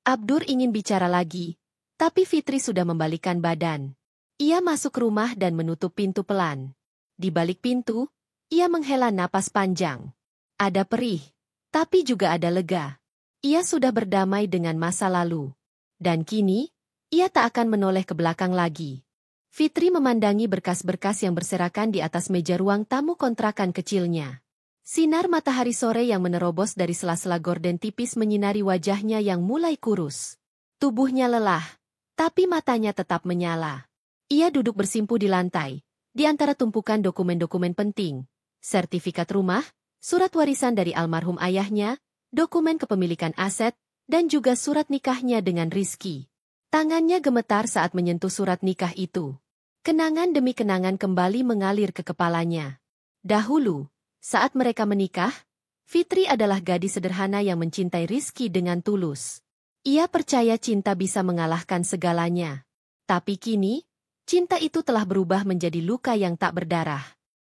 Abdur ingin bicara lagi, tapi Fitri sudah membalikkan badan. Ia masuk rumah dan menutup pintu pelan. Di balik pintu, ia menghela napas panjang. Ada perih, tapi juga ada lega. Ia sudah berdamai dengan masa lalu. Dan kini, ia tak akan menoleh ke belakang lagi. Fitri memandangi berkas-berkas yang berserakan di atas meja ruang tamu kontrakan kecilnya. Sinar matahari sore yang menerobos dari sela-sela gorden tipis menyinari wajahnya yang mulai kurus. Tubuhnya lelah, tapi matanya tetap menyala. Ia duduk bersimpuh di lantai, di antara tumpukan dokumen-dokumen penting. Sertifikat rumah, surat warisan dari almarhum ayahnya, dokumen kepemilikan aset, dan juga surat nikahnya dengan Rizky. Tangannya gemetar saat menyentuh surat nikah itu. Kenangan demi kenangan kembali mengalir ke kepalanya. Dahulu, saat mereka menikah, Fitri adalah gadis sederhana yang mencintai Rizky dengan tulus. Ia percaya cinta bisa mengalahkan segalanya. Tapi kini, cinta itu telah berubah menjadi luka yang tak berdarah.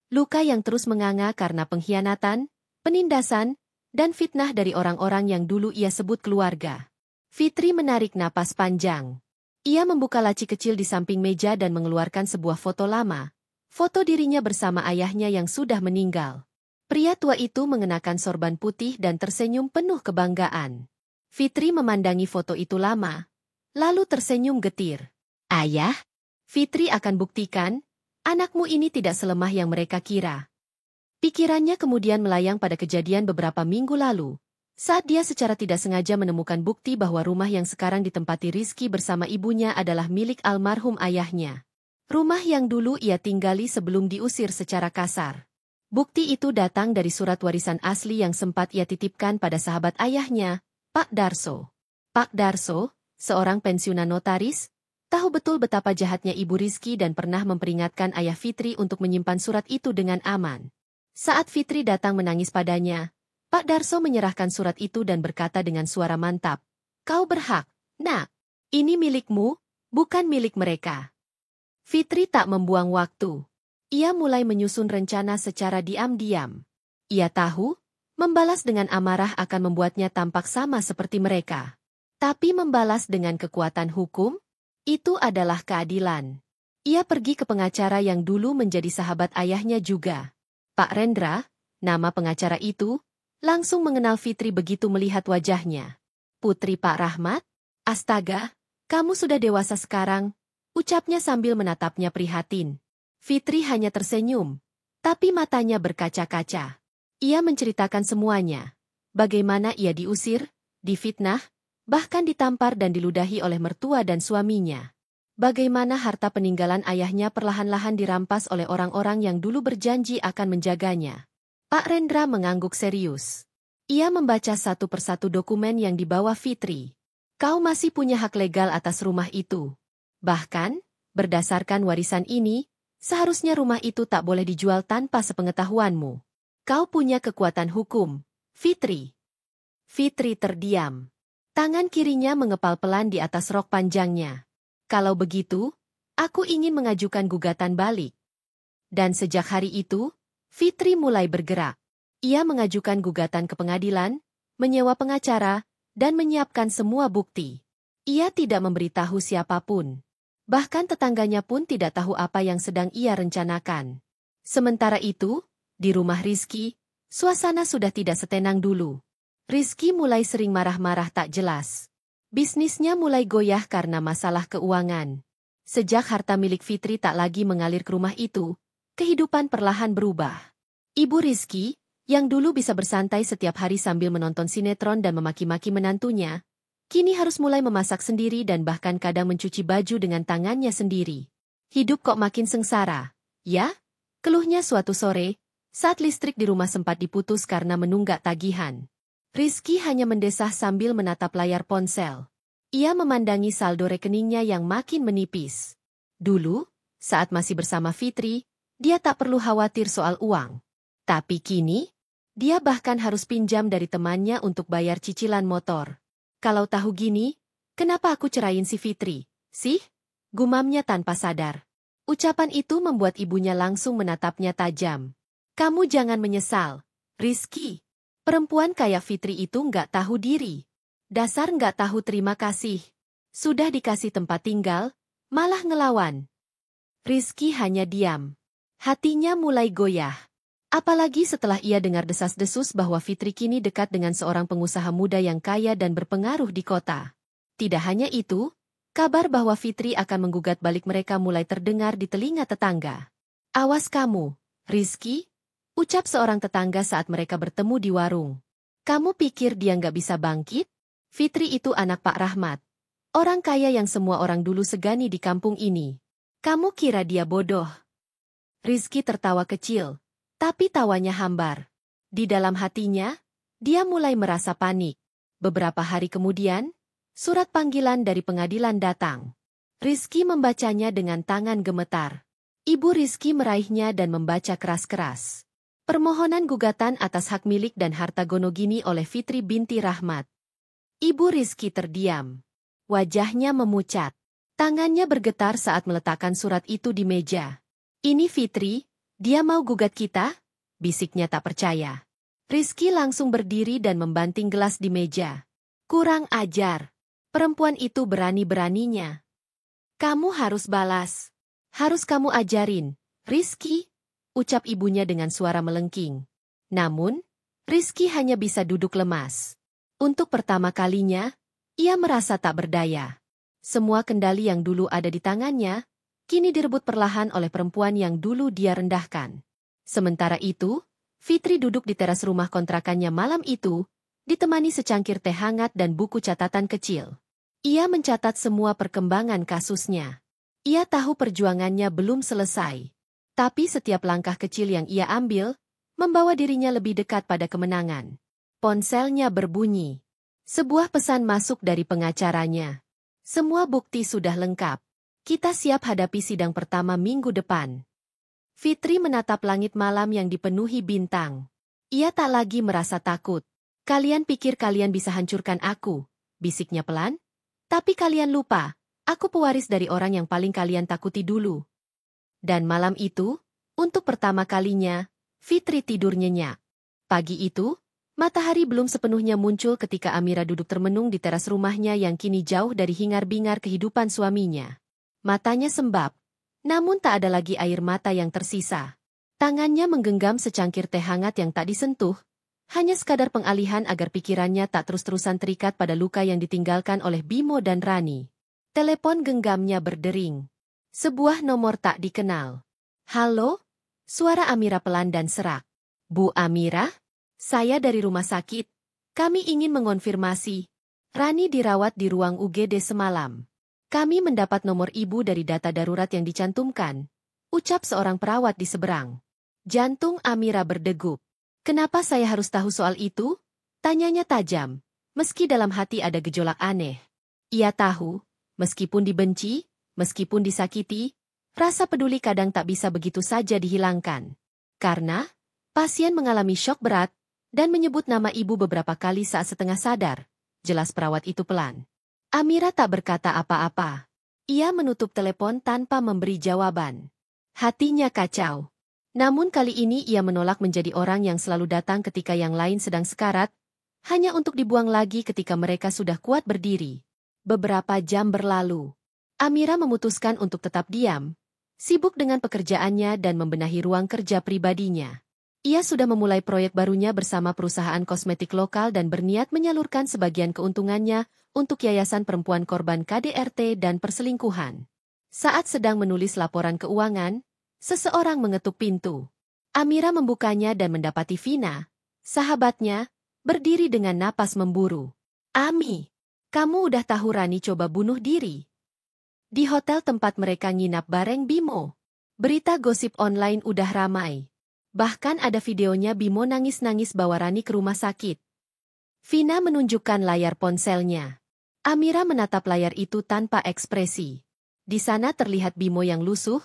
Luka yang terus menganga karena pengkhianatan, penindasan, dan fitnah dari orang-orang yang dulu ia sebut keluarga. Fitri menarik napas panjang. Ia membuka laci kecil di samping meja dan mengeluarkan sebuah foto lama. Foto dirinya bersama ayahnya yang sudah meninggal. Pria tua itu mengenakan sorban putih dan tersenyum penuh kebanggaan. Fitri memandangi foto itu lama, lalu tersenyum getir. Ayah, Fitri akan buktikan, anakmu ini tidak selemah yang mereka kira. Pikirannya kemudian melayang pada kejadian beberapa minggu lalu, saat dia secara tidak sengaja menemukan bukti bahwa rumah yang sekarang ditempati Rizky bersama ibunya adalah milik almarhum ayahnya. Rumah yang dulu ia tinggali sebelum diusir secara kasar. Bukti itu datang dari surat warisan asli yang sempat ia titipkan pada sahabat ayahnya, Pak Darso. Pak Darso, seorang pensiunan notaris, tahu betul betapa jahatnya ibu Rizky dan pernah memperingatkan ayah Fitri untuk menyimpan surat itu dengan aman. Saat Fitri datang menangis padanya, Pak Darso menyerahkan surat itu dan berkata dengan suara mantap, "Kau berhak, nak. Ini milikmu, bukan milik mereka." Fitri tak membuang waktu. Ia mulai menyusun rencana secara diam-diam. Ia tahu, membalas dengan amarah akan membuatnya tampak sama seperti mereka. Tapi membalas dengan kekuatan hukum, itu adalah keadilan. Ia pergi ke pengacara yang dulu menjadi sahabat ayahnya juga. Pak Rendra, nama pengacara itu, langsung mengenal Fitri begitu melihat wajahnya. "Putri Pak Rahmat? Astaga, kamu sudah dewasa sekarang," ucapnya sambil menatapnya prihatin. Fitri hanya tersenyum, tapi matanya berkaca-kaca. Ia menceritakan semuanya. Bagaimana ia diusir, difitnah, bahkan ditampar dan diludahi oleh mertua dan suaminya. Bagaimana harta peninggalan ayahnya perlahan-lahan dirampas oleh orang-orang yang dulu berjanji akan menjaganya. Pak Rendra mengangguk serius. Ia membaca satu persatu dokumen yang dibawa Fitri. "Kau masih punya hak legal atas rumah itu. Bahkan, berdasarkan warisan ini, seharusnya rumah itu tak boleh dijual tanpa sepengetahuanmu. Kau punya kekuatan hukum, Fitri." Fitri terdiam. Tangan kirinya mengepal pelan di atas rok panjangnya. "Kalau begitu, aku ingin mengajukan gugatan balik." Dan sejak hari itu, Fitri mulai bergerak. Ia mengajukan gugatan ke pengadilan, menyewa pengacara, dan menyiapkan semua bukti. Ia tidak memberitahu siapapun. Bahkan tetangganya pun tidak tahu apa yang sedang ia rencanakan. Sementara itu, di rumah Rizky, suasana sudah tidak setenang dulu. Rizky mulai sering marah-marah tak jelas. Bisnisnya mulai goyah karena masalah keuangan. Sejak harta milik Fitri tak lagi mengalir ke rumah itu, kehidupan perlahan berubah. Ibu Rizky, yang dulu bisa bersantai setiap hari sambil menonton sinetron dan memaki-maki menantunya, Kini harus mulai memasak sendiri dan bahkan kadang mencuci baju dengan tangannya sendiri. Hidup kok makin sengsara, ya? Keluhnya suatu sore, saat listrik di rumah sempat diputus karena menunggak tagihan. Rizky hanya mendesah sambil menatap layar ponsel. Ia memandangi saldo rekeningnya yang makin menipis. Dulu, saat masih bersama Fitri, dia tak perlu khawatir soal uang. Tapi kini, dia bahkan harus pinjam dari temannya untuk bayar cicilan motor. Kalau tahu gini, kenapa aku ceraiin si Fitri, sih? Gumamnya tanpa sadar. Ucapan itu membuat ibunya langsung menatapnya tajam. Kamu jangan menyesal, Rizky. Perempuan kayak Fitri itu nggak tahu diri. Dasar nggak tahu terima kasih. Sudah dikasih tempat tinggal, malah ngelawan. Rizky hanya diam. Hatinya mulai goyah. Apalagi setelah ia dengar desas-desus bahwa Fitri kini dekat dengan seorang pengusaha muda yang kaya dan berpengaruh di kota. Tidak hanya itu, kabar bahwa Fitri akan menggugat balik mereka mulai terdengar di telinga tetangga. Awas kamu, Rizky, ucap seorang tetangga saat mereka bertemu di warung. Kamu pikir dia nggak bisa bangkit? Fitri itu anak Pak Rahmat. Orang kaya yang semua orang dulu segani di kampung ini. Kamu kira dia bodoh? Rizky tertawa kecil. Tapi tawanya hambar. Di dalam hatinya, dia mulai merasa panik. Beberapa hari kemudian, surat panggilan dari pengadilan datang. Rizky membacanya dengan tangan gemetar. Ibu Rizky meraihnya dan membaca keras-keras. Permohonan gugatan atas hak milik dan harta gonogini oleh Fitri binti Rahmat. Ibu Rizky terdiam. Wajahnya memucat. Tangannya bergetar saat meletakkan surat itu di meja. Ini Fitri. Dia mau gugat kita? Bisiknya tak percaya. Rizky langsung berdiri dan membanting gelas di meja. Kurang ajar. Perempuan itu berani-beraninya. Kamu harus balas. Harus kamu ajarin, Rizky, ucap ibunya dengan suara melengking. Namun, Rizky hanya bisa duduk lemas. Untuk pertama kalinya, ia merasa tak berdaya. Semua kendali yang dulu ada di tangannya, kini direbut perlahan oleh perempuan yang dulu dia rendahkan. Sementara itu, Fitri duduk di teras rumah kontrakannya malam itu, ditemani secangkir teh hangat dan buku catatan kecil. Ia mencatat semua perkembangan kasusnya. Ia tahu perjuangannya belum selesai. Tapi setiap langkah kecil yang ia ambil, membawa dirinya lebih dekat pada kemenangan. Ponselnya berbunyi. Sebuah pesan masuk dari pengacaranya. Semua bukti sudah lengkap. Kita siap hadapi sidang pertama minggu depan. Fitri menatap langit malam yang dipenuhi bintang. Ia tak lagi merasa takut. Kalian pikir kalian bisa hancurkan aku, bisiknya pelan. Tapi kalian lupa, aku pewaris dari orang yang paling kalian takuti dulu. Dan malam itu, untuk pertama kalinya, Fitri tidur nyenyak. Pagi itu, matahari belum sepenuhnya muncul ketika Amira duduk termenung di teras rumahnya yang kini jauh dari hingar-bingar kehidupan suaminya. Matanya sembab, namun tak ada lagi air mata yang tersisa. Tangannya menggenggam secangkir teh hangat yang tak disentuh, hanya sekadar pengalihan agar pikirannya tak terus-terusan terikat pada luka yang ditinggalkan oleh Bimo dan Rani. Telepon genggamnya berdering. Sebuah nomor tak dikenal. Halo? Suara Amira pelan dan serak. Bu Amira? Saya dari rumah sakit. Kami ingin mengonfirmasi. Rani dirawat di ruang UGD semalam. Kami mendapat nomor ibu dari data darurat yang dicantumkan, ucap seorang perawat di seberang. Jantung Amira berdegup. Kenapa saya harus tahu soal itu? Tanyanya tajam, meski dalam hati ada gejolak aneh. Ia tahu, meskipun dibenci, meskipun disakiti, rasa peduli kadang tak bisa begitu saja dihilangkan. Karena, pasien mengalami syok berat, dan menyebut nama ibu beberapa kali saat setengah sadar. Jelas perawat itu pelan. Amira tak berkata apa-apa. Ia menutup telepon tanpa memberi jawaban. Hatinya kacau. Namun kali ini ia menolak menjadi orang yang selalu datang ketika yang lain sedang sekarat, hanya untuk dibuang lagi ketika mereka sudah kuat berdiri. Beberapa jam berlalu. Amira memutuskan untuk tetap diam, sibuk dengan pekerjaannya dan membenahi ruang kerja pribadinya. Ia sudah memulai proyek barunya bersama perusahaan kosmetik lokal dan berniat menyalurkan sebagian keuntungannya untuk Yayasan Perempuan Korban KDRT dan Perselingkuhan. Saat sedang menulis laporan keuangan, seseorang mengetuk pintu. Amira membukanya dan mendapati Vina, sahabatnya, berdiri dengan napas memburu. Ami, Kamu udah tahu Rani coba bunuh diri. Di hotel tempat mereka nginap bareng Bimo. Berita gosip online udah ramai. Bahkan ada videonya Bimo nangis-nangis bawa Rani ke rumah sakit. Vina menunjukkan layar ponselnya. Amira menatap layar itu tanpa ekspresi. Di sana terlihat Bimo yang lusuh,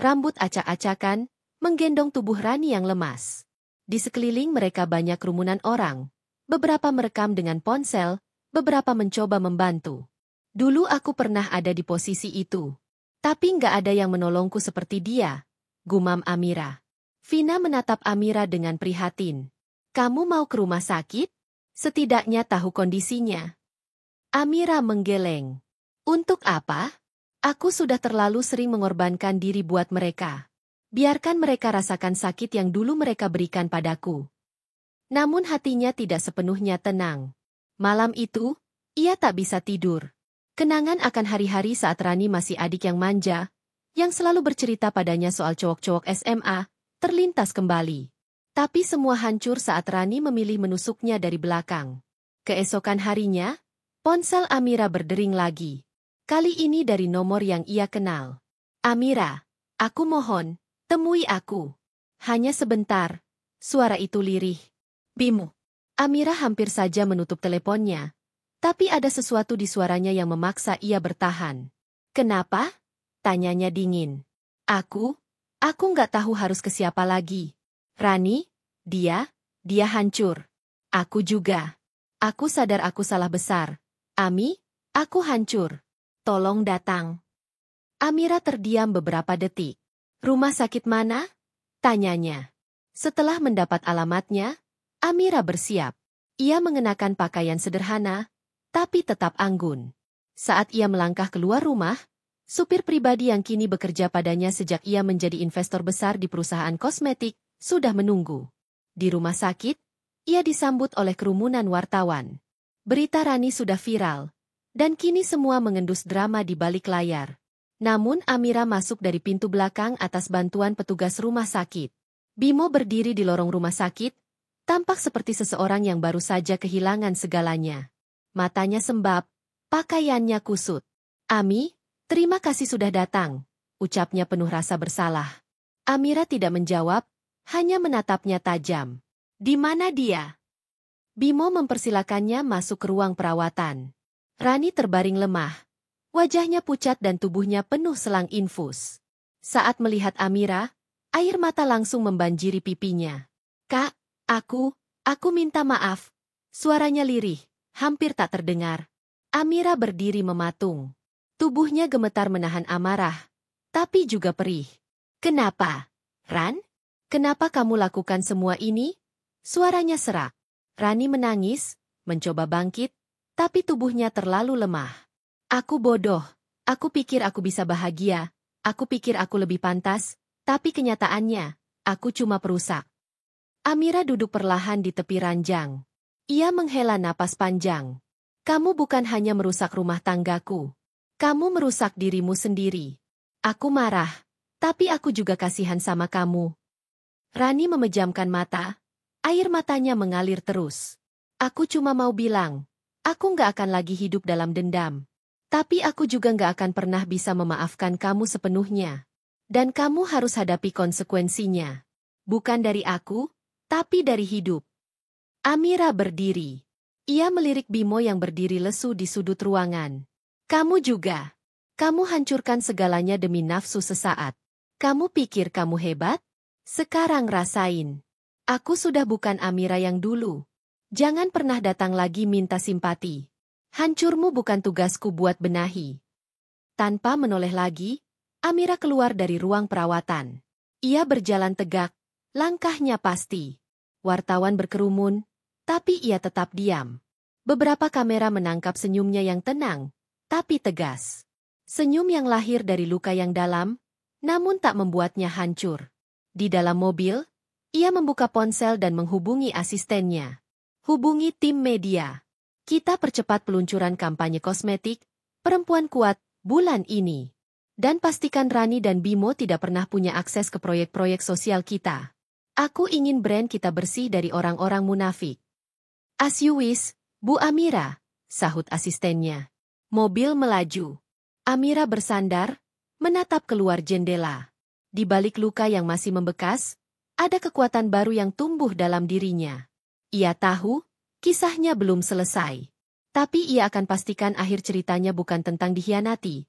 rambut acak-acakan, menggendong tubuh Rani yang lemas. Di sekeliling mereka banyak kerumunan orang. Beberapa merekam dengan ponsel, beberapa mencoba membantu. Dulu aku pernah ada di posisi itu. Tapi nggak ada yang menolongku seperti dia, gumam Amira. Vina menatap Amira dengan prihatin. Kamu mau ke rumah sakit? Setidaknya tahu kondisinya. Amira menggeleng. Untuk apa? Aku sudah terlalu sering mengorbankan diri buat mereka. Biarkan mereka rasakan sakit yang dulu mereka berikan padaku. Namun hatinya tidak sepenuhnya tenang. Malam itu, ia tak bisa tidur. Kenangan akan hari-hari saat Rani masih adik yang manja, yang selalu bercerita padanya soal cowok-cowok SMA, terlintas kembali. Tapi semua hancur saat Rani memilih menusuknya dari belakang. Keesokan harinya, ponsel Amira berdering lagi. Kali ini dari nomor yang ia kenal. Amira, aku mohon, temui aku. Hanya sebentar. Suara itu lirih. Bimo. Amira hampir saja menutup teleponnya. Tapi ada sesuatu di suaranya yang memaksa ia bertahan. Kenapa? Tanyanya dingin. Aku nggak tahu harus ke siapa lagi. Rani, dia hancur. Aku juga. Aku sadar aku salah besar. Ami, aku hancur. Tolong datang. Amira terdiam beberapa detik. Rumah sakit mana? Tanyanya. Setelah mendapat alamatnya, Amira bersiap. Ia mengenakan pakaian sederhana, tapi tetap anggun. Saat ia melangkah keluar rumah, supir pribadi yang kini bekerja padanya sejak ia menjadi investor besar di perusahaan kosmetik, sudah menunggu. Di rumah sakit, ia disambut oleh kerumunan wartawan. Berita Rani sudah viral, dan kini semua mengendus drama di balik layar. Namun Amira masuk dari pintu belakang atas bantuan petugas rumah sakit. Bimo berdiri di lorong rumah sakit, tampak seperti seseorang yang baru saja kehilangan segalanya. Matanya sembab, pakaiannya kusut. Ami, terima kasih sudah datang, ucapnya penuh rasa bersalah. Amira tidak menjawab, hanya menatapnya tajam. Di mana dia? Bimo mempersilakannya masuk ke ruang perawatan. Rani terbaring lemah. Wajahnya pucat dan tubuhnya penuh selang infus. Saat melihat Amira, air mata langsung membanjiri pipinya. Kak, aku minta maaf. Suaranya lirih. Hampir tak terdengar. Amira berdiri mematung. Tubuhnya gemetar menahan amarah, tapi juga perih. Kenapa? Ran? Kenapa kamu lakukan semua ini? Suaranya serak. Rani menangis, mencoba bangkit, tapi tubuhnya terlalu lemah. Aku bodoh. Aku pikir aku bisa bahagia. Aku pikir aku lebih pantas, tapi kenyataannya, aku cuma perusak. Amira duduk perlahan di tepi ranjang. Ia menghela napas panjang. Kamu bukan hanya merusak rumah tanggaku. Kamu merusak dirimu sendiri. Aku marah, tapi aku juga kasihan sama kamu. Rani memejamkan mata. Air matanya mengalir terus. Aku cuma mau bilang, aku nggak akan lagi hidup dalam dendam. Tapi aku juga nggak akan pernah bisa memaafkan kamu sepenuhnya. Dan kamu harus hadapi konsekuensinya. Bukan dari aku, tapi dari hidup. Amira berdiri. Ia melirik Bimo yang berdiri lesu di sudut ruangan. Kamu juga. Kamu hancurkan segalanya demi nafsu sesaat. Kamu pikir kamu hebat? Sekarang rasain. Aku sudah bukan Amira yang dulu. Jangan pernah datang lagi minta simpati. Hancurmu bukan tugasku buat benahi. Tanpa menoleh lagi, Amira keluar dari ruang perawatan. Ia berjalan tegak, langkahnya pasti. Wartawan berkerumun, tapi ia tetap diam. Beberapa kamera menangkap senyumnya yang tenang, tapi tegas. Senyum yang lahir dari luka yang dalam, namun tak membuatnya hancur. Di dalam mobil, ia membuka ponsel dan menghubungi asistennya. Hubungi tim media. Kita percepat peluncuran kampanye kosmetik, perempuan kuat, bulan ini. Dan pastikan Rani dan Bimo tidak pernah punya akses ke proyek-proyek sosial kita. Aku ingin brand kita bersih dari orang-orang munafik. As you wish, Bu Amira, sahut asistennya. Mobil melaju. Amira bersandar, menatap keluar jendela. Di balik luka yang masih membekas, ada kekuatan baru yang tumbuh dalam dirinya. Ia tahu, kisahnya belum selesai. Tapi ia akan pastikan akhir ceritanya bukan tentang dikhianati,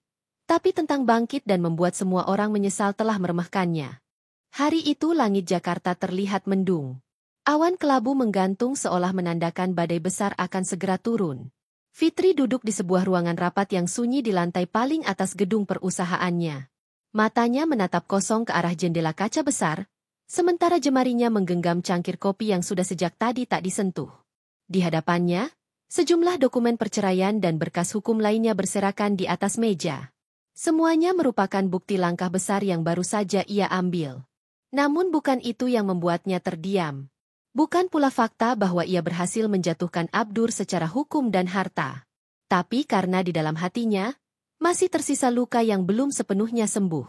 tapi tentang bangkit dan membuat semua orang menyesal telah meremehkannya. Hari itu langit Jakarta terlihat mendung. Awan kelabu menggantung seolah menandakan badai besar akan segera turun. Fitri duduk di sebuah ruangan rapat yang sunyi di lantai paling atas gedung perusahaannya. Matanya menatap kosong ke arah jendela kaca besar, sementara jemarinya menggenggam cangkir kopi yang sudah sejak tadi tak disentuh. Di hadapannya, sejumlah dokumen perceraian dan berkas hukum lainnya berserakan di atas meja. Semuanya merupakan bukti langkah besar yang baru saja ia ambil. Namun bukan itu yang membuatnya terdiam. Bukan pula fakta bahwa ia berhasil menjatuhkan Abdur secara hukum dan harta. Tapi karena di dalam hatinya, masih tersisa luka yang belum sepenuhnya sembuh.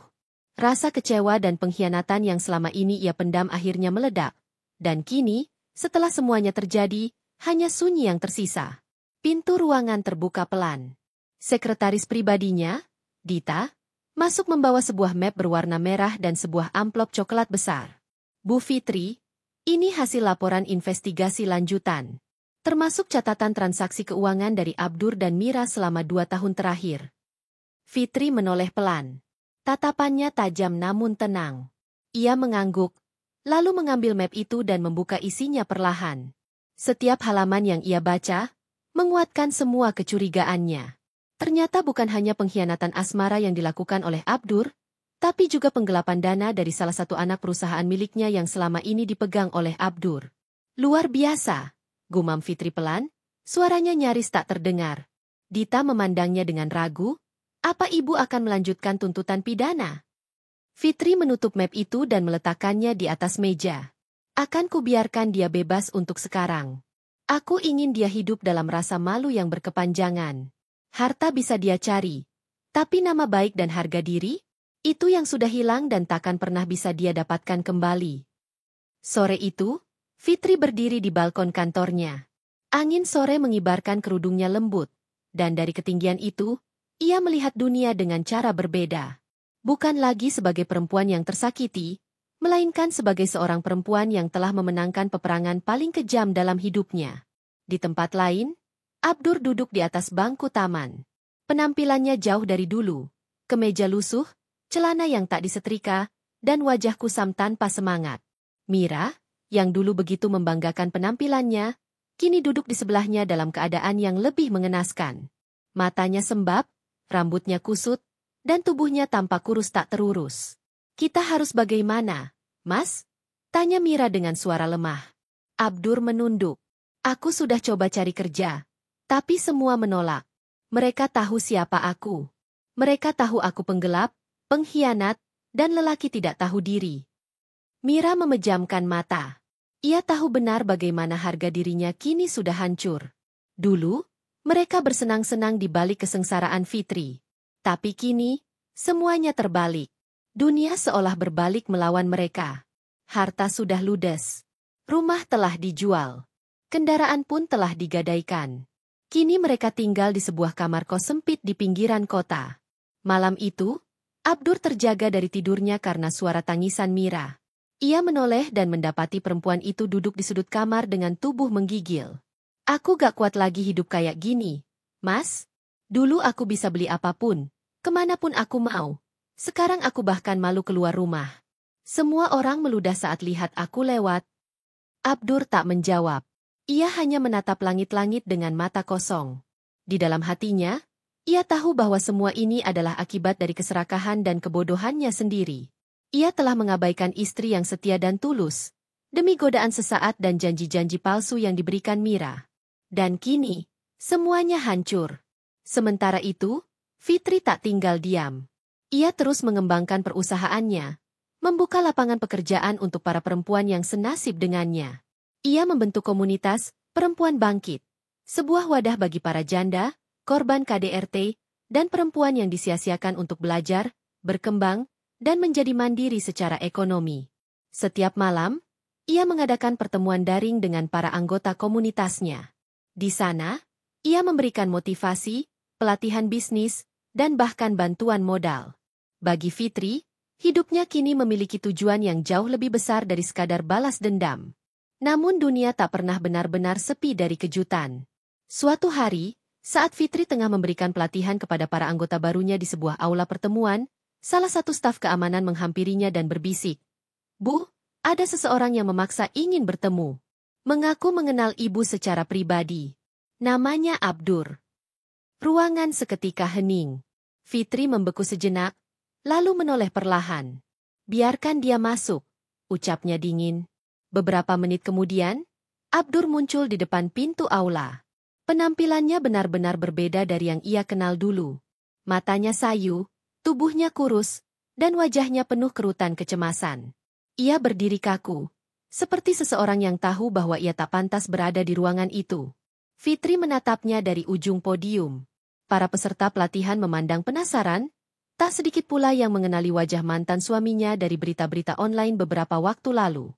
Rasa kecewa dan pengkhianatan yang selama ini ia pendam akhirnya meledak. Dan kini, setelah semuanya terjadi, hanya sunyi yang tersisa. Pintu ruangan terbuka pelan. Sekretaris pribadinya, Dita, masuk membawa sebuah map berwarna merah dan sebuah amplop coklat besar. Bu Fitri, ini hasil laporan investigasi lanjutan. Termasuk catatan transaksi keuangan dari Abdur dan Mira selama 2 tahun terakhir. Fitri menoleh pelan. Tatapannya tajam namun tenang. Ia mengangguk, lalu mengambil map itu dan membuka isinya perlahan. Setiap halaman yang ia baca, menguatkan semua kecurigaannya. Ternyata bukan hanya pengkhianatan asmara yang dilakukan oleh Abdur, tapi juga penggelapan dana dari salah satu anak perusahaan miliknya yang selama ini dipegang oleh Abdur. Luar biasa, gumam Fitri pelan, suaranya nyaris tak terdengar. Dita memandangnya dengan ragu, apa ibu akan melanjutkan tuntutan pidana? Fitri menutup map itu dan meletakkannya di atas meja. Akan kubiarkan dia bebas untuk sekarang. Aku ingin dia hidup dalam rasa malu yang berkepanjangan. Harta bisa dia cari, tapi nama baik dan harga diri, itu yang sudah hilang dan takkan pernah bisa dia dapatkan kembali. Sore itu, Fitri berdiri di balkon kantornya. Angin sore mengibarkan kerudungnya lembut, dan dari ketinggian itu, ia melihat dunia dengan cara berbeda. Bukan lagi sebagai perempuan yang tersakiti, melainkan sebagai seorang perempuan yang telah memenangkan peperangan paling kejam dalam hidupnya. Di tempat lain, Abdur duduk di atas bangku taman. Penampilannya jauh dari dulu, kemeja lusuh, celana yang tak disetrika, dan wajah kusam tanpa semangat. Mira, yang dulu begitu membanggakan penampilannya, kini duduk di sebelahnya dalam keadaan yang lebih mengenaskan. Matanya sembab, rambutnya kusut, dan tubuhnya tampak kurus tak terurus. Kita harus bagaimana, Mas? Tanya Mira dengan suara lemah. Abdur menunduk. Aku sudah coba cari kerja. Tapi semua menolak. Mereka tahu siapa aku. Mereka tahu aku penggelap, pengkhianat, dan lelaki tidak tahu diri. Mira memejamkan mata. Ia tahu benar bagaimana harga dirinya kini sudah hancur. Dulu, mereka bersenang-senang di balik kesengsaraan Fitri. Tapi kini, semuanya terbalik. Dunia seolah berbalik melawan mereka. Harta sudah ludes. Rumah telah dijual. Kendaraan pun telah digadaikan. Kini mereka tinggal di sebuah kamar kos sempit di pinggiran kota. Malam itu, Abdur terjaga dari tidurnya karena suara tangisan Mira. Ia menoleh dan mendapati perempuan itu duduk di sudut kamar dengan tubuh menggigil. Aku gak kuat lagi hidup kayak gini, Mas. Dulu aku bisa beli apapun, kemanapun aku mau. Sekarang aku bahkan malu keluar rumah. Semua orang meludah saat lihat aku lewat. Abdur tak menjawab. Ia hanya menatap langit-langit dengan mata kosong. Di dalam hatinya, ia tahu bahwa semua ini adalah akibat dari keserakahan dan kebodohannya sendiri. Ia telah mengabaikan istri yang setia dan tulus, demi godaan sesaat dan janji-janji palsu yang diberikan Mira. Dan kini, semuanya hancur. Sementara itu, Fitri tak tinggal diam. Ia terus mengembangkan perusahaannya, membuka lapangan pekerjaan untuk para perempuan yang senasib dengannya. Ia membentuk komunitas Perempuan Bangkit, sebuah wadah bagi para janda, korban KDRT, dan perempuan yang disia-siakan untuk belajar, berkembang, dan menjadi mandiri secara ekonomi. Setiap malam, ia mengadakan pertemuan daring dengan para anggota komunitasnya. Di sana, Ia memberikan motivasi, pelatihan bisnis, dan bahkan bantuan modal. Bagi Fitri, hidupnya kini memiliki tujuan yang jauh lebih besar dari sekadar balas dendam. Namun dunia tak pernah benar-benar sepi dari kejutan. Suatu hari, saat Fitri tengah memberikan pelatihan kepada para anggota barunya di sebuah aula pertemuan, salah satu staf keamanan menghampirinya dan berbisik, "Bu, ada seseorang yang memaksa ingin bertemu. Mengaku mengenal ibu secara pribadi. Namanya Abdur." Ruangan seketika hening. Fitri membeku sejenak, lalu menoleh perlahan. "Biarkan dia masuk," ucapnya dingin. Beberapa menit kemudian, Abdur muncul di depan pintu aula. Penampilannya benar-benar berbeda dari yang ia kenal dulu. Matanya sayu, tubuhnya kurus, dan wajahnya penuh kerutan kecemasan. Ia berdiri kaku, seperti seseorang yang tahu bahwa ia tak pantas berada di ruangan itu. Fitri menatapnya dari ujung podium. Para peserta pelatihan memandang penasaran, tak sedikit pula yang mengenali wajah mantan suaminya dari berita-berita online beberapa waktu lalu.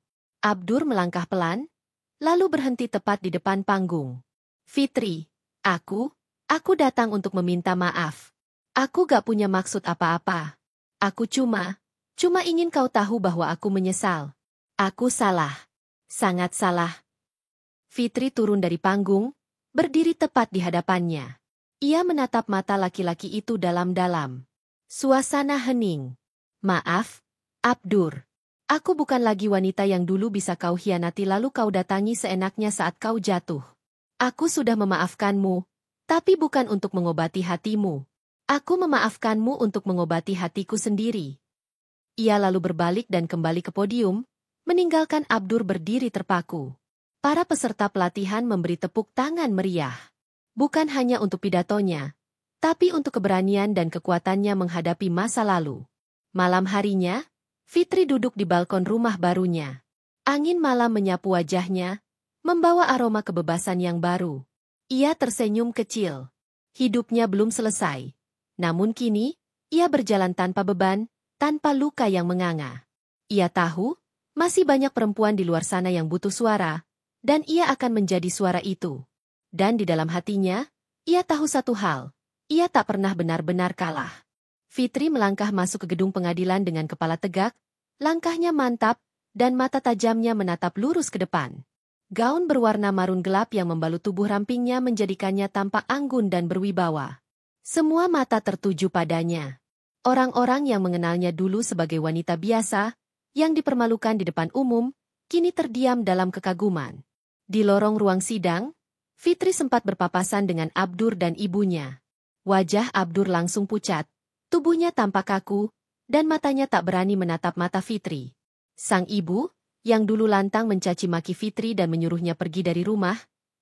Abdur melangkah pelan, lalu berhenti tepat di depan panggung. "Fitri, aku datang untuk meminta maaf. Aku gak punya maksud apa-apa. Aku cuma ingin kau tahu bahwa aku menyesal. Aku salah. Sangat salah." Fitri turun dari panggung, berdiri tepat di hadapannya. Ia menatap mata laki-laki itu dalam-dalam. Suasana hening. "Maaf, Abdur. Aku bukan lagi wanita yang dulu bisa kau hianati lalu kau datangi seenaknya saat kau jatuh. Aku sudah memaafkanmu, tapi bukan untuk mengobati hatimu. Aku memaafkanmu untuk mengobati hatiku sendiri." Ia lalu berbalik dan kembali ke podium, meninggalkan Abdur berdiri terpaku. Para peserta pelatihan memberi tepuk tangan meriah. Bukan hanya untuk pidatonya, tapi untuk keberanian dan kekuatannya menghadapi masa lalu. Malam harinya, Fitri duduk di balkon rumah barunya. Angin malam menyapu wajahnya, membawa aroma kebebasan yang baru. Ia tersenyum kecil. Hidupnya belum selesai. Namun kini, ia berjalan tanpa beban, tanpa luka yang menganga. Ia tahu, masih banyak perempuan di luar sana yang butuh suara, dan ia akan menjadi suara itu. Dan di dalam hatinya, ia tahu satu hal, ia tak pernah benar-benar kalah. Fitri melangkah masuk ke gedung pengadilan dengan kepala tegak, langkahnya mantap, dan mata tajamnya menatap lurus ke depan. Gaun berwarna marun gelap yang membalut tubuh rampingnya menjadikannya tampak anggun dan berwibawa. Semua mata tertuju padanya. Orang-orang yang mengenalnya dulu sebagai wanita biasa, yang dipermalukan di depan umum, kini terdiam dalam kekaguman. Di lorong ruang sidang, Fitri sempat berpapasan dengan Abdur dan ibunya. Wajah Abdur langsung pucat, tubuhnya tampak kaku, dan matanya tak berani menatap mata Fitri. Sang ibu, yang dulu lantang mencaci maki Fitri dan menyuruhnya pergi dari rumah,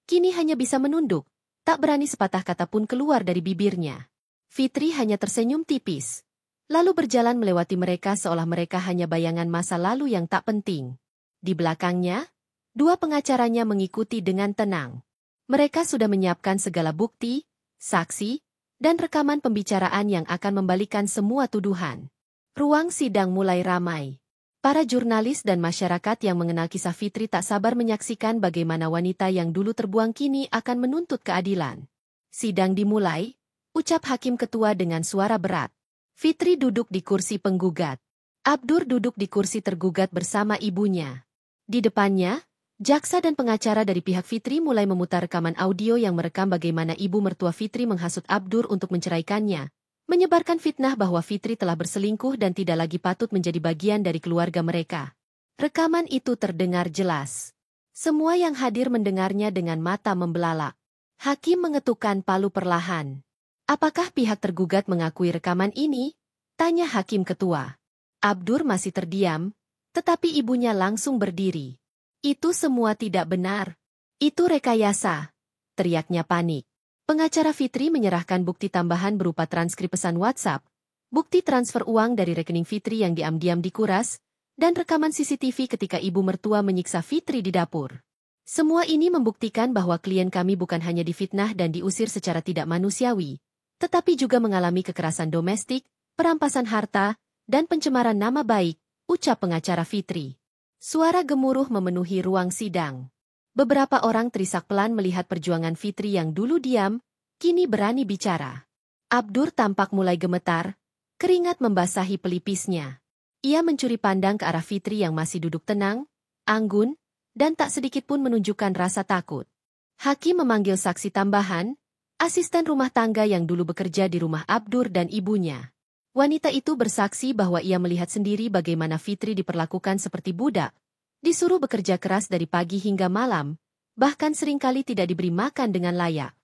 kini hanya bisa menunduk, tak berani sepatah kata pun keluar dari bibirnya. Fitri hanya tersenyum tipis, lalu berjalan melewati mereka seolah mereka hanya bayangan masa lalu yang tak penting. Di belakangnya, dua pengacaranya mengikuti dengan tenang. Mereka sudah menyiapkan segala bukti, saksi, dan rekaman pembicaraan yang akan membalikan semua tuduhan. Ruang sidang mulai ramai. Para jurnalis dan masyarakat yang mengenal kisah Fitri tak sabar menyaksikan bagaimana wanita yang dulu terbuang kini akan menuntut keadilan. Sidang dimulai, ucap hakim ketua dengan suara berat. Fitri duduk di kursi penggugat. Abdur duduk di kursi tergugat bersama ibunya. Di depannya, jaksa dan pengacara dari pihak Fitri mulai memutar rekaman audio yang merekam bagaimana ibu mertua Fitri menghasut Abdur untuk menceraikannya, menyebarkan fitnah bahwa Fitri telah berselingkuh dan tidak lagi patut menjadi bagian dari keluarga mereka. Rekaman itu terdengar jelas. Semua yang hadir mendengarnya dengan mata membelalak. Hakim mengetukkan palu perlahan. "Apakah pihak tergugat mengakui rekaman ini?" tanya hakim ketua. Abdur masih terdiam, tetapi ibunya langsung berdiri. "Itu semua tidak benar. Itu rekayasa," teriaknya panik. Pengacara Fitri menyerahkan bukti tambahan berupa transkrip pesan WhatsApp, bukti transfer uang dari rekening Fitri yang diam-diam dikuras, dan rekaman CCTV ketika ibu mertua menyiksa Fitri di dapur. Semua ini membuktikan bahwa klien kami bukan hanya difitnah dan diusir secara tidak manusiawi, tetapi juga mengalami kekerasan domestik, perampasan harta, dan pencemaran nama baik, ucap pengacara Fitri. Suara gemuruh memenuhi ruang sidang. Beberapa orang terisak pelan melihat perjuangan Fitri yang dulu diam, kini berani bicara. Abdur tampak mulai gemetar, keringat membasahi pelipisnya. Ia mencuri pandang ke arah Fitri yang masih duduk tenang, anggun, dan tak sedikit pun menunjukkan rasa takut. Hakim memanggil saksi tambahan, asisten rumah tangga yang dulu bekerja di rumah Abdur dan ibunya. Wanita itu bersaksi bahwa ia melihat sendiri bagaimana Fitri diperlakukan seperti budak, disuruh bekerja keras dari pagi hingga malam, bahkan seringkali tidak diberi makan dengan layak.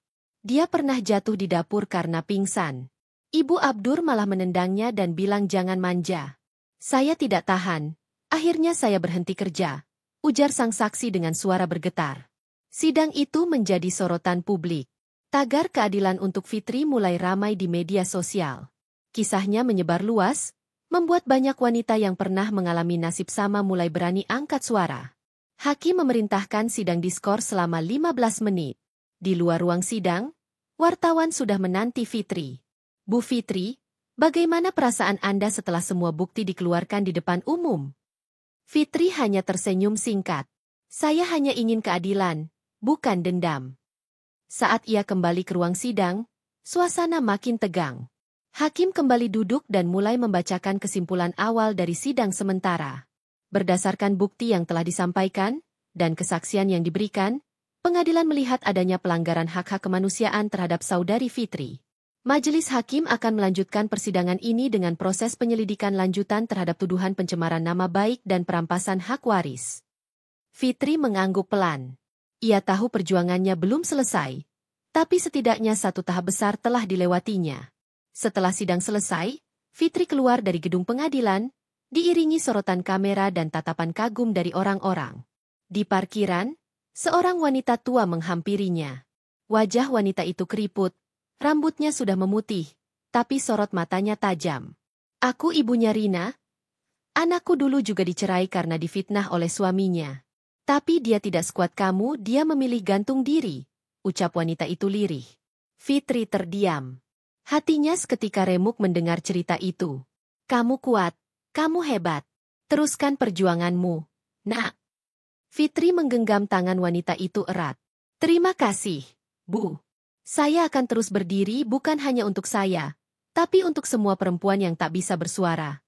Dia pernah jatuh di dapur karena pingsan. Ibu Abdur malah menendangnya dan bilang jangan manja. Saya tidak tahan. Akhirnya saya berhenti kerja, ujar sang saksi dengan suara bergetar. Sidang itu menjadi sorotan publik. Tagar keadilan untuk Fitri mulai ramai di media sosial. Kisahnya menyebar luas, membuat banyak wanita yang pernah mengalami nasib sama mulai berani angkat suara. Hakim memerintahkan sidang diskors selama 15 menit. Di luar ruang sidang, wartawan sudah menanti Fitri. Bu Fitri, bagaimana perasaan Anda setelah semua bukti dikeluarkan di depan umum? Fitri hanya tersenyum singkat. Saya hanya ingin keadilan, bukan dendam. Saat ia kembali ke ruang sidang, suasana makin tegang. Hakim kembali duduk dan mulai membacakan kesimpulan awal dari sidang sementara. Berdasarkan bukti yang telah disampaikan, dan kesaksian yang diberikan, pengadilan melihat adanya pelanggaran hak-hak kemanusiaan terhadap saudari Fitri. Majelis Hakim akan melanjutkan persidangan ini dengan proses penyelidikan lanjutan terhadap tuduhan pencemaran nama baik dan perampasan hak waris. Fitri mengangguk pelan. Ia tahu perjuangannya belum selesai, tapi setidaknya satu tahap besar telah dilewatinya. Setelah sidang selesai, Fitri keluar dari gedung pengadilan, diiringi sorotan kamera dan tatapan kagum dari orang-orang. Di parkiran, seorang wanita tua menghampirinya. Wajah wanita itu keriput, rambutnya sudah memutih, tapi sorot matanya tajam. Aku ibunya Rina. Anakku dulu juga dicerai karena difitnah oleh suaminya. Tapi dia tidak sekuat kamu, dia memilih gantung diri, ucap wanita itu lirih. Fitri terdiam. Hatinya seketika remuk mendengar cerita itu. Kamu kuat, kamu hebat. Teruskan perjuanganmu, nak. Fitri menggenggam tangan wanita itu erat. Terima kasih, Bu. Saya akan terus berdiri bukan hanya untuk saya, tapi untuk semua perempuan yang tak bisa bersuara.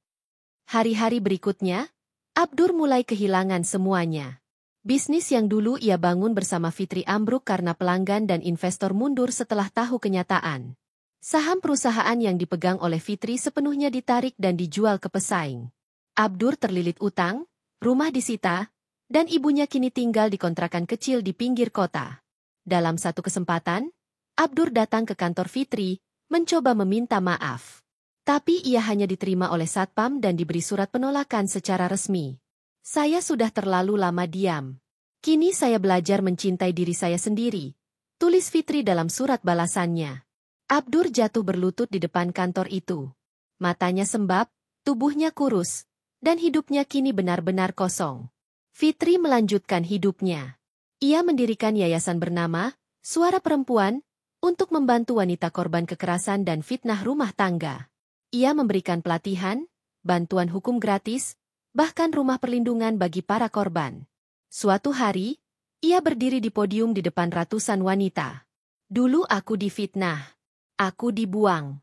Hari-hari berikutnya, Abdur mulai kehilangan semuanya. Bisnis yang dulu ia bangun bersama Fitri ambruk karena pelanggan dan investor mundur setelah tahu kenyataan. Saham perusahaan yang dipegang oleh Fitri sepenuhnya ditarik dan dijual ke pesaing. Abdur terlilit utang, rumah disita, dan ibunya kini tinggal di kontrakan kecil di pinggir kota. Dalam satu kesempatan, Abdur datang ke kantor Fitri, mencoba meminta maaf. Tapi ia hanya diterima oleh satpam dan diberi surat penolakan secara resmi. Saya sudah terlalu lama diam. Kini saya belajar mencintai diri saya sendiri, tulis Fitri dalam surat balasannya. Abdur jatuh berlutut di depan kantor itu. Matanya sembab, tubuhnya kurus, dan hidupnya kini benar-benar kosong. Fitri melanjutkan hidupnya. Ia mendirikan yayasan bernama Suara Perempuan untuk membantu wanita korban kekerasan dan fitnah rumah tangga. Ia memberikan pelatihan, bantuan hukum gratis, bahkan rumah perlindungan bagi para korban. Suatu hari, ia berdiri di podium di depan ratusan wanita. Dulu aku difitnah. Aku dibuang.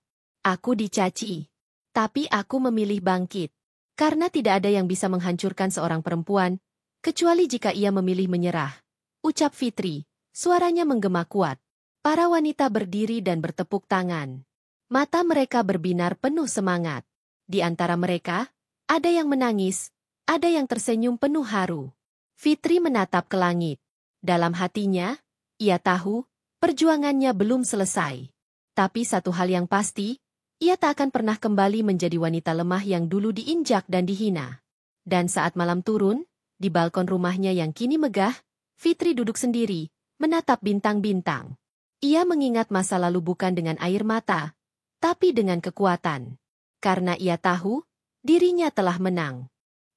Aku dicaci. Tapi aku memilih bangkit. Karena tidak ada yang bisa menghancurkan seorang perempuan, kecuali jika ia memilih menyerah. Ucap Fitri, suaranya menggema kuat. Para wanita berdiri dan bertepuk tangan. Mata mereka berbinar penuh semangat. Di antara mereka, ada yang menangis, ada yang tersenyum penuh haru. Fitri menatap ke langit. Dalam hatinya, ia tahu, perjuangannya belum selesai. Tapi satu hal yang pasti, ia tak akan pernah kembali menjadi wanita lemah yang dulu diinjak dan dihina. Dan saat malam turun, di balkon rumahnya yang kini megah, Fitri duduk sendiri, menatap bintang-bintang. Ia mengingat masa lalu bukan dengan air mata, tapi dengan kekuatan. Karena ia tahu, dirinya telah menang.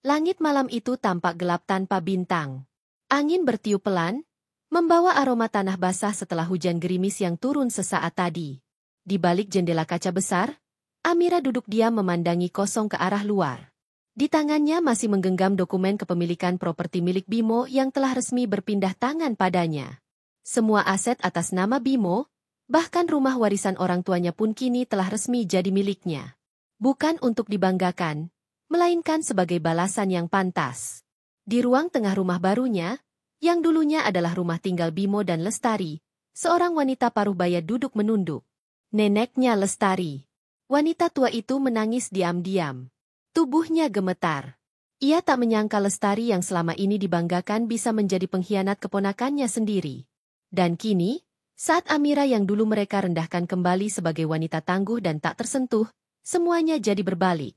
Langit malam itu tampak gelap tanpa bintang. Angin bertiup pelan, membawa aroma tanah basah setelah hujan gerimis yang turun sesaat tadi. Di balik jendela kaca besar, Amira duduk diam memandangi kosong ke arah luar. Di tangannya masih menggenggam dokumen kepemilikan properti milik Bimo yang telah resmi berpindah tangan padanya. Semua aset atas nama Bimo, bahkan rumah warisan orang tuanya pun kini telah resmi jadi miliknya. Bukan untuk dibanggakan, melainkan sebagai balasan yang pantas. Di ruang tengah rumah barunya, yang dulunya adalah rumah tinggal Bimo dan Lestari, seorang wanita paruh baya duduk menunduk. Neneknya Lestari. Wanita tua itu menangis diam-diam. Tubuhnya gemetar. Ia tak menyangka Lestari yang selama ini dibanggakan bisa menjadi pengkhianat keponakannya sendiri. Dan kini, saat Amira yang dulu mereka rendahkan kembali sebagai wanita tangguh dan tak tersentuh, semuanya jadi berbalik.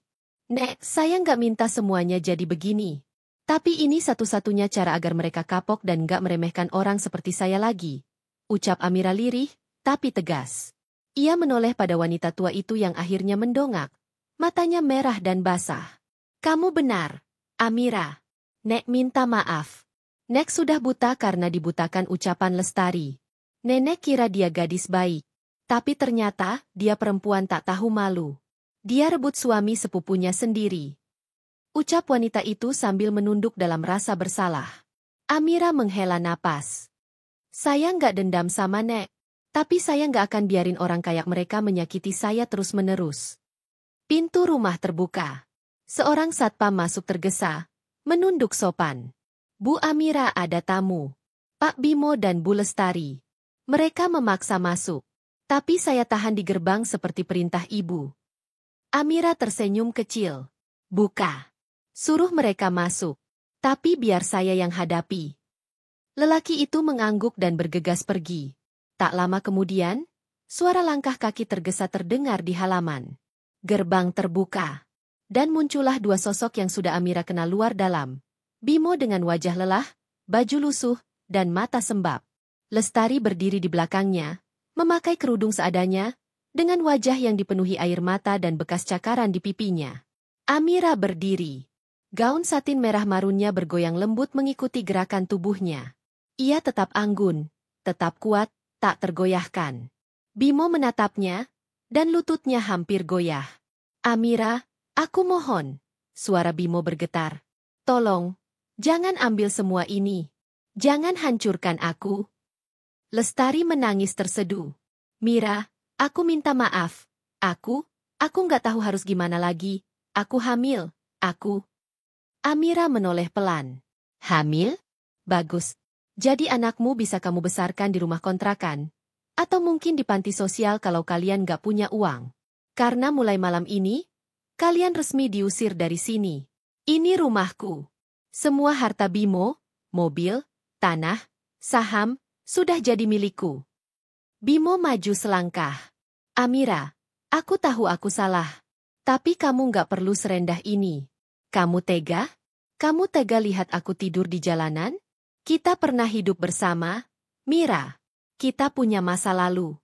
Nek, saya nggak minta semuanya jadi begini. Tapi ini satu-satunya cara agar mereka kapok dan nggak meremehkan orang seperti saya lagi. Ucap Amira lirih, tapi tegas. Ia menoleh pada wanita tua itu yang akhirnya mendongak. Matanya merah dan basah. Kamu benar, Amira. Nek minta maaf. Nek sudah buta karena dibutakan ucapan Lestari. Nenek kira dia gadis baik. Tapi ternyata, dia perempuan tak tahu malu. Dia rebut suami sepupunya sendiri. Ucap wanita itu sambil menunduk dalam rasa bersalah. Amira menghela napas. Saya nggak dendam sama Nek. Tapi saya nggak akan biarin orang kayak mereka menyakiti saya terus-menerus. Pintu rumah terbuka. Seorang satpam masuk tergesa, menunduk sopan. Bu Amira, ada tamu. Pak Bimo dan Bu Lestari. Mereka memaksa masuk. Tapi saya tahan di gerbang seperti perintah ibu. Amira tersenyum kecil. Buka. Suruh mereka masuk. Tapi biar saya yang hadapi. Lelaki itu mengangguk dan bergegas pergi. Tak lama kemudian, suara langkah kaki tergesa terdengar di halaman. Gerbang terbuka. Dan muncullah dua sosok yang sudah Amira kenal luar dalam. Bimo dengan wajah lelah, baju lusuh, dan mata sembab. Lestari berdiri di belakangnya, memakai kerudung seadanya, dengan wajah yang dipenuhi air mata dan bekas cakaran di pipinya. Amira berdiri. Gaun satin merah marunnya bergoyang lembut mengikuti gerakan tubuhnya. Ia tetap anggun, tetap kuat, tak tergoyahkan. Bimo menatapnya, dan lututnya hampir goyah. Amira, aku mohon. Suara Bimo bergetar. Tolong, jangan ambil semua ini. Jangan hancurkan aku. Lestari menangis terseduh. Mira, aku minta maaf. Aku nggak tahu harus gimana lagi. Aku hamil, aku. Amira menoleh pelan. Hamil? Bagus. Jadi anakmu bisa kamu besarkan di rumah kontrakan. Atau mungkin di panti sosial kalau kalian gak punya uang. Karena mulai malam ini, kalian resmi diusir dari sini. Ini rumahku. Semua harta Bimo, mobil, tanah, saham, sudah jadi milikku. Bimo maju selangkah. Amira, aku tahu aku salah. Tapi kamu gak perlu serendah ini. Kamu tega? Kamu tega lihat aku tidur di jalanan? Kita pernah hidup bersama, Mira. Kita punya masa lalu.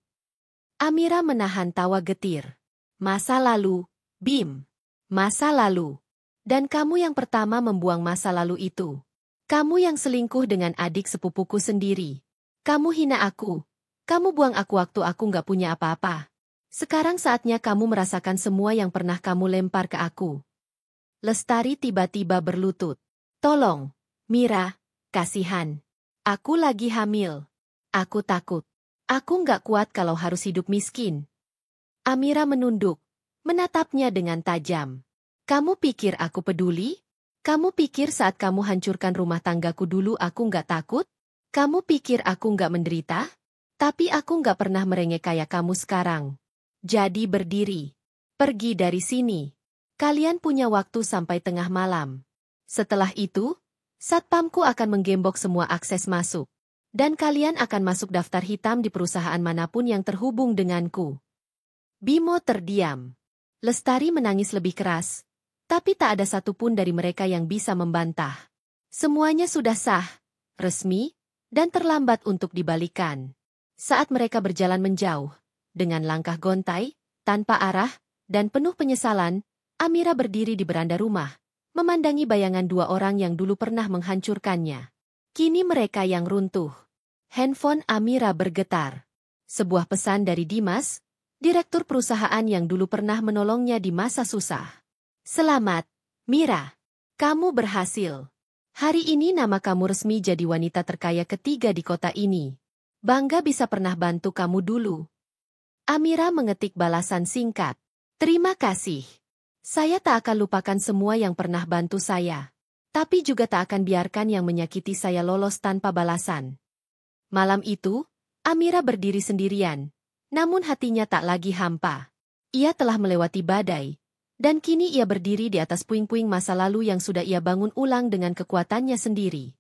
Amira menahan tawa getir. Masa lalu, Bim. Masa lalu. Dan kamu yang pertama membuang masa lalu itu. Kamu yang selingkuh dengan adik sepupuku sendiri. Kamu hina aku. Kamu buang aku waktu aku gak punya apa-apa. Sekarang saatnya kamu merasakan semua yang pernah kamu lempar ke aku. Lestari tiba-tiba berlutut. Tolong, Mira, kasihan. Aku lagi hamil. Aku takut. Aku nggak kuat kalau harus hidup miskin. Amira menunduk, menatapnya dengan tajam. Kamu pikir aku peduli? Kamu pikir saat kamu hancurkan rumah tanggaku dulu aku nggak takut? Kamu pikir aku nggak menderita? Tapi aku nggak pernah merengek kayak kamu sekarang. Jadi berdiri. Pergi dari sini. Kalian punya waktu sampai tengah malam. Setelah itu, satpamku akan menggembok semua akses masuk. Dan kalian akan masuk daftar hitam di perusahaan manapun yang terhubung denganku. Bimo terdiam. Lestari menangis lebih keras. Tapi tak ada satupun dari mereka yang bisa membantah. Semuanya sudah sah, resmi, dan terlambat untuk dibalikan. Saat mereka berjalan menjauh, dengan langkah gontai, tanpa arah, dan penuh penyesalan, Amira berdiri di beranda rumah, memandangi bayangan dua orang yang dulu pernah menghancurkannya. Kini mereka yang runtuh. Handphone Amira bergetar. Sebuah pesan dari Dimas, direktur perusahaan yang dulu pernah menolongnya di masa susah. Selamat, Mira, kamu berhasil. Hari ini nama kamu resmi jadi wanita terkaya ketiga di kota ini. Bangga bisa pernah bantu kamu dulu. Amira mengetik balasan singkat. Terima kasih. Saya tak akan lupakan semua yang pernah bantu saya. Tapi juga tak akan biarkan yang menyakiti saya lolos tanpa balasan. Malam itu, Amira berdiri sendirian. Namun hatinya tak lagi hampa. Ia telah melewati badai. Dan kini ia berdiri di atas puing-puing masa lalu yang sudah ia bangun ulang dengan kekuatannya sendiri.